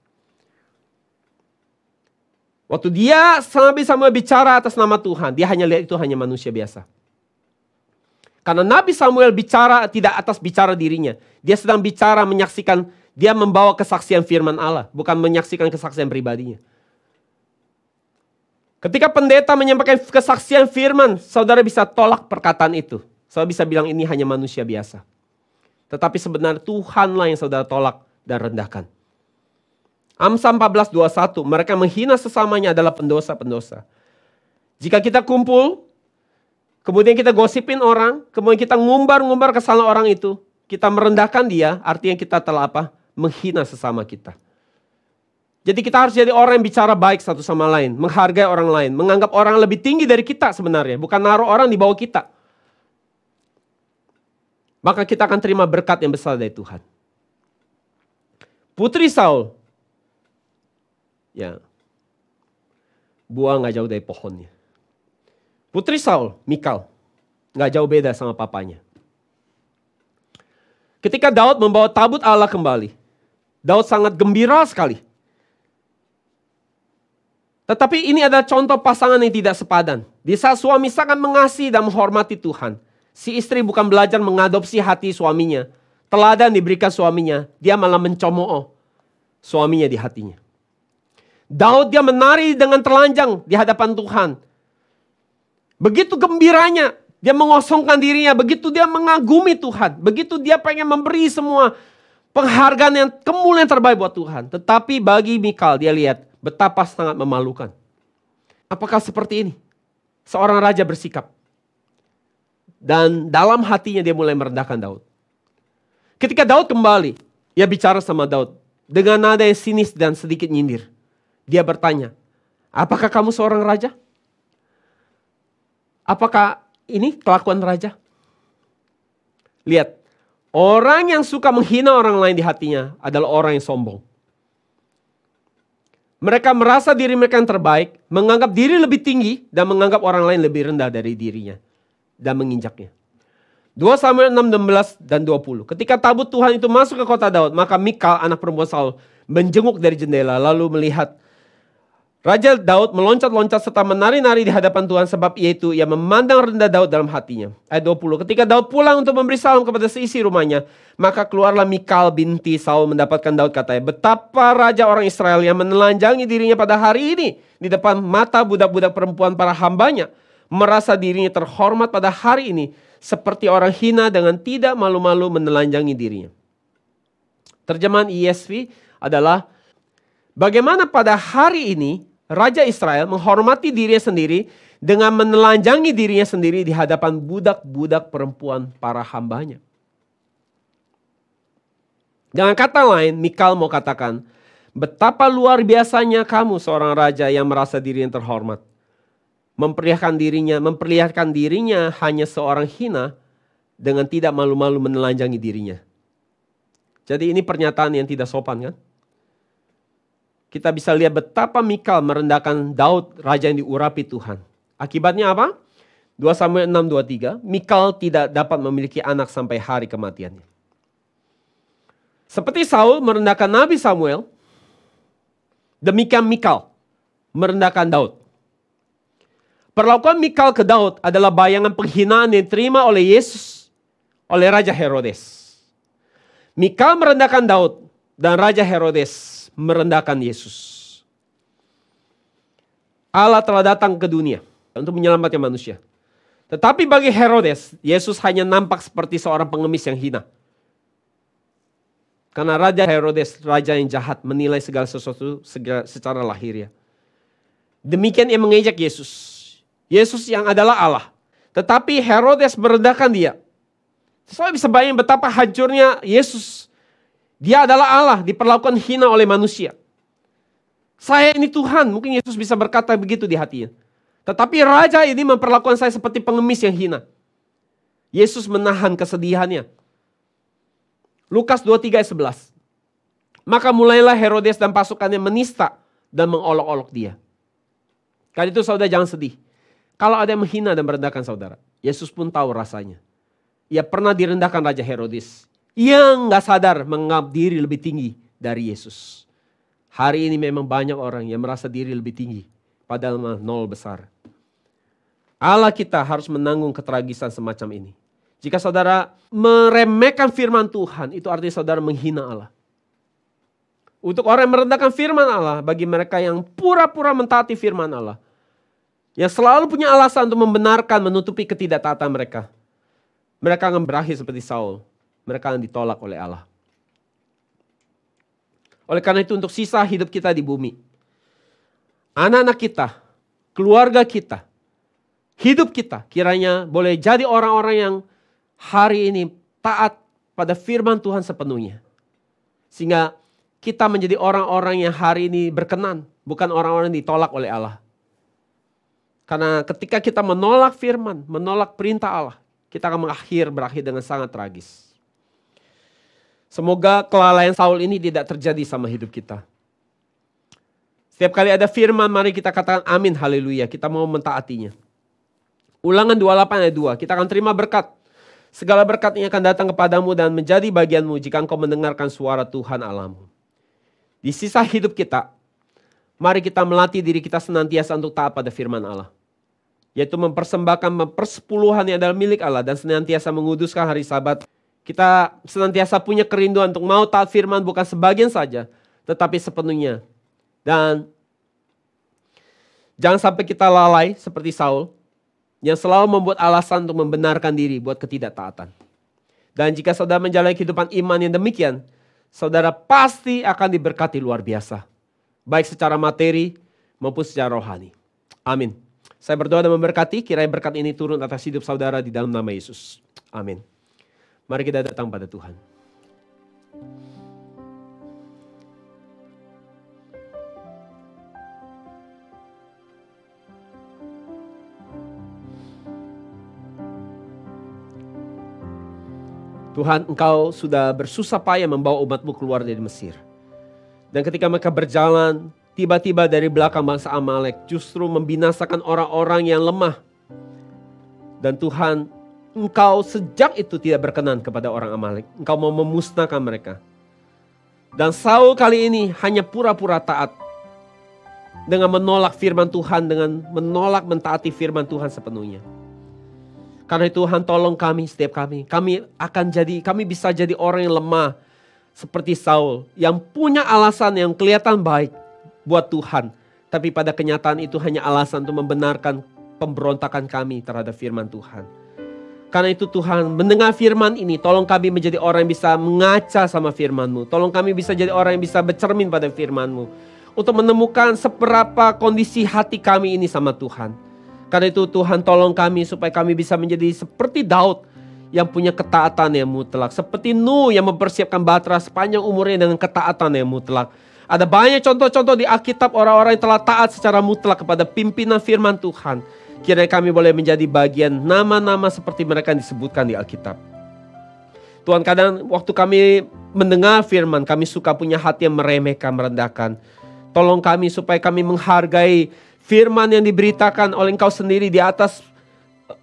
Waktu Nabi Samuel bicara atas nama Tuhan, dia hanya lihat itu hanya manusia biasa. Karena Nabi Samuel bicara tidak atas bicara dirinya. Dia sedang bicara menyaksikan, dia membawa kesaksian firman Allah, bukan menyaksikan kesaksian pribadinya. Ketika pendeta menyampaikan kesaksian firman, saudara bisa tolak perkataan itu. Saudara bisa bilang ini hanya manusia biasa. Tetapi sebenarnya Tuhanlah yang saudara tolak dan rendahkan. Amsal 14:21, mereka menghina sesamanya adalah pendosa-pendosa. Jika kita kumpul, kemudian kita gosipin orang, kemudian kita ngumbar-ngumbar kesalahan orang itu, kita merendahkan dia, artinya kita telah apa? Menghina sesama kita. Jadi kita harus jadi orang yang bicara baik satu sama lain, menghargai orang lain, menganggap orang lebih tinggi dari kita sebenarnya, bukan naruh orang di bawah kita. Maka kita akan terima berkat yang besar dari Tuhan. Putri Saul, ya, buah gak jauh dari pohonnya. Putri Saul, Mikal, gak jauh beda sama papanya. Ketika Daud membawa tabut Allah kembali, Daud sangat gembira sekali. Tetapi ini adalah contoh pasangan yang tidak sepadan. Di saat suami sangat mengasihi dan menghormati Tuhan, si istri bukan belajar mengadopsi hati suaminya. Teladan diberikan suaminya, dia malah mencemooh suaminya di hatinya. Daud dia menari dengan telanjang di hadapan Tuhan. Begitu gembiranya, dia mengosongkan dirinya, begitu dia mengagumi Tuhan, begitu dia pengen memberi semua penghargaan yang kemuliaan terbaik buat Tuhan. Tetapi bagi Mikal dia lihat betapa sangat memalukan. Apakah seperti ini? Seorang raja bersikap. Dan dalam hatinya dia mulai merendahkan Daud. Ketika Daud kembali, ia bicara sama Daud dengan nada yang sinis dan sedikit nyindir. Dia bertanya, apakah kamu seorang raja? Apakah ini kelakuan raja? Lihat, orang yang suka menghina orang lain di hatinya adalah orang yang sombong. Mereka merasa diri mereka yang terbaik, menganggap diri lebih tinggi, dan menganggap orang lain lebih rendah dari dirinya. Dan menginjaknya. 2 Samuel 6:16 dan 20. Ketika tabut Tuhan itu masuk ke kota Daud, maka Mikal anak perempuan Saul menjenguk dari jendela lalu melihat Raja Daud meloncat-loncat serta menari-nari di hadapan Tuhan sebab ia memandang rendah Daud dalam hatinya. Ayat 20. Ketika Daud pulang untuk memberi salam kepada seisi rumahnya, maka keluarlah Mikal binti Saul mendapatkan Daud katanya, betapa raja orang Israel yang menelanjangi dirinya pada hari ini di depan mata budak-budak perempuan para hambanya, merasa dirinya terhormat pada hari ini seperti orang hina dengan tidak malu-malu menelanjangi dirinya. Terjemahan ESV adalah, bagaimana pada hari ini Raja Israel menghormati dirinya sendiri dengan menelanjangi dirinya sendiri di hadapan budak-budak perempuan para hambanya. Dengan kata lain, Mikal mau katakan, betapa luar biasanya kamu seorang raja yang merasa dirinya terhormat. Memperlihatkan dirinya hanya seorang hina dengan tidak malu-malu menelanjangi dirinya. Jadi ini pernyataan yang tidak sopan kan? Kita bisa lihat betapa Mikal merendahkan Daud, raja yang diurapi Tuhan. Akibatnya apa? 2 Samuel 6:23, Mikal tidak dapat memiliki anak sampai hari kematiannya. Seperti Saul merendahkan Nabi Samuel, demikian Mikal merendahkan Daud. Perlakuan Mikal ke Daud adalah bayangan penghinaan yang diterima oleh Yesus, oleh Raja Herodes. Mikal merendahkan Daud dan Raja Herodes merendahkan Yesus. Allah telah datang ke dunia untuk menyelamatkan manusia. Tetapi bagi Herodes, Yesus hanya nampak seperti seorang pengemis yang hina. Karena Raja Herodes, raja yang jahat, menilai segala sesuatu secara lahiriah. Demikian ia mengejek Yesus. Yesus yang adalah Allah. Tetapi Herodes merendahkan dia. Saya bisa bayangin betapa hancurnya Yesus. Dia adalah Allah, diperlakukan hina oleh manusia. Saya ini Tuhan, mungkin Yesus bisa berkata begitu di hatinya. Tetapi raja ini memperlakukan saya seperti pengemis yang hina. Yesus menahan kesedihannya. Lukas 23 ayat 11. Maka mulailah Herodes dan pasukannya menista dan mengolok-olok dia. Kali itu saudara jangan sedih. Kalau ada yang menghina dan merendahkan saudara, Yesus pun tahu rasanya. Ia pernah direndahkan Raja Herodes yang gak sadar menganggap diri lebih tinggi dari Yesus. Hari ini memang banyak orang yang merasa diri lebih tinggi, padahal nol besar. Allah kita harus menanggung ketragisan semacam ini. Jika saudara meremehkan firman Tuhan, itu artinya saudara menghina Allah. Untuk orang yang merendahkan firman Allah, bagi mereka yang pura-pura mentaati firman Allah, yang selalu punya alasan untuk membenarkan, menutupi ketidaktaatan mereka, mereka akan berakhir seperti Saul. Mereka akan ditolak oleh Allah. Oleh karena itu untuk sisa hidup kita di bumi, anak-anak kita, keluarga kita, hidup kita kiranya boleh jadi orang-orang yang hari ini taat pada firman Tuhan sepenuhnya. Sehingga kita menjadi orang-orang yang hari ini berkenan, bukan orang-orang yang ditolak oleh Allah. Karena ketika kita menolak firman, menolak perintah Allah, kita akan berakhir dengan sangat tragis. Semoga kelalaian Saul ini tidak terjadi sama hidup kita. Setiap kali ada firman, mari kita katakan amin, haleluya. Kita mau mentaatinya. Ulangan 28 ayat 2, kita akan terima berkat. Segala berkat ini akan datang kepadamu dan menjadi bagianmu jika engkau mendengarkan suara Tuhan Allahmu. Di sisa hidup kita, mari kita melatih diri kita senantiasa untuk taat pada firman Allah. Yaitu mempersembahkan persepuluhan yang adalah milik Allah dan senantiasa menguduskan hari Sabat. Kita senantiasa punya kerinduan untuk mau taat firman bukan sebagian saja, tetapi sepenuhnya. Dan jangan sampai kita lalai seperti Saul, yang selalu membuat alasan untuk membenarkan diri buat ketidaktaatan. Dan jika saudara menjalani kehidupan iman yang demikian, saudara pasti akan diberkati luar biasa. Baik secara materi maupun secara rohani. Amin. Saya berdoa dan memberkati, kiranya berkat ini turun atas hidup saudara di dalam nama Yesus. Amin. Mari kita datang pada Tuhan. Tuhan, Engkau sudah bersusah payah membawa umat-Mu keluar dari Mesir. Dan ketika mereka berjalan, tiba-tiba dari belakang bangsa Amalek justru membinasakan orang-orang yang lemah. Dan Tuhan, Engkau sejak itu tidak berkenan kepada orang Amalek. Engkau mau memusnahkan mereka. Dan Saul kali ini hanya pura-pura taat. Dengan menolak firman Tuhan, dengan menolak mentaati firman Tuhan sepenuhnya. Karena itu Tuhan tolong kami, setiap kami. Kami bisa jadi orang yang lemah. Seperti Saul. Yang punya alasan yang kelihatan baik buat Tuhan. Tapi pada kenyataan itu hanya alasan untuk membenarkan pemberontakan kami terhadap firman Tuhan. Karena itu Tuhan, mendengar firman ini, tolong kami menjadi orang yang bisa mengaca sama firman-Mu. Tolong kami bisa jadi orang yang bisa bercermin pada firman-Mu. Untuk menemukan seberapa kondisi hati kami ini sama Tuhan. Karena itu Tuhan, tolong kami supaya kami bisa menjadi seperti Daud yang punya ketaatan yang mutlak. Seperti Nuh yang mempersiapkan Bahtera sepanjang umurnya dengan ketaatan yang mutlak. Ada banyak contoh-contoh di Alkitab orang-orang yang telah taat secara mutlak kepada pimpinan firman Tuhan. Kiranya kami boleh menjadi bagian nama-nama seperti mereka yang disebutkan di Alkitab. Tuhan, kadang waktu kami mendengar firman, kami suka punya hati yang meremehkan, merendahkan. Tolong kami supaya kami menghargai firman yang diberitakan oleh Engkau sendiri di atas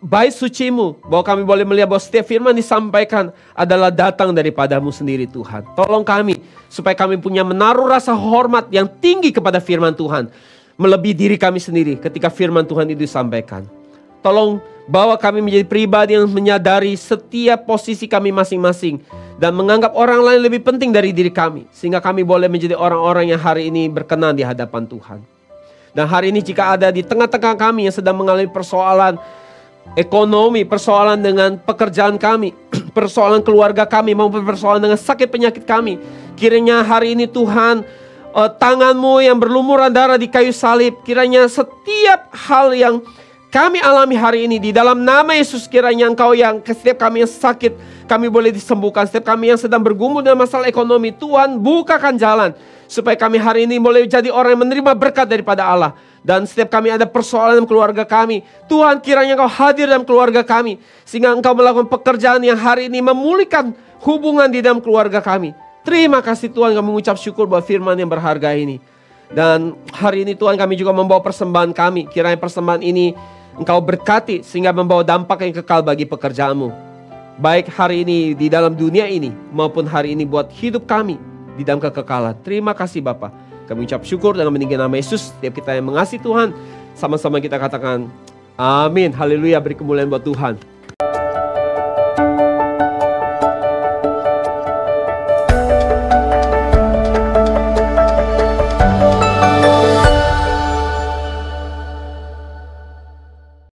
bait suci-Mu. Bahwa kami boleh melihat bahwa setiap firman disampaikan adalah datang daripada-Mu sendiri Tuhan. Tolong kami supaya kami punya menaruh rasa hormat yang tinggi kepada firman Tuhan. Melebihi diri kami sendiri ketika firman Tuhan itu disampaikan. Tolong bawa kami menjadi pribadi yang menyadari setiap posisi kami masing-masing. Dan menganggap orang lain lebih penting dari diri kami. Sehingga kami boleh menjadi orang-orang yang hari ini berkenan di hadapan Tuhan. Dan hari ini jika ada di tengah-tengah kami yang sedang mengalami persoalan ekonomi, persoalan dengan pekerjaan kami, persoalan keluarga kami, maupun persoalan dengan sakit penyakit kami. Kiranya hari ini Tuhan, tangan-Mu yang berlumuran darah di kayu salib, kiranya setiap hal yang kami alami hari ini di dalam nama Yesus, kiranya Engkau yang setiap kami yang sakit, kami boleh disembuhkan. Setiap kami yang sedang bergumul dengan masalah ekonomi, Tuhan bukakan jalan supaya kami hari ini boleh jadi orang yang menerima berkat daripada Allah. Dan setiap kami ada persoalan dalam keluarga kami, Tuhan kiranya Engkau hadir dalam keluarga kami, sehingga Engkau melakukan pekerjaan yang hari ini memulihkan hubungan di dalam keluarga kami. Terima kasih Tuhan, kami mengucap syukur bahwa firman yang berharga ini. Dan hari ini Tuhan, kami juga membawa persembahan kami. Kiranya persembahan ini Engkau berkati sehingga membawa dampak yang kekal bagi pekerjaan-Mu. Baik hari ini di dalam dunia ini maupun hari ini buat hidup kami di dalam kekekalan. Terima kasih Bapa. Kami ucap syukur dalam meninggikan nama Yesus. Setiap kita yang mengasihi Tuhan, sama-sama kita katakan amin. Haleluya, beri kemuliaan buat Tuhan.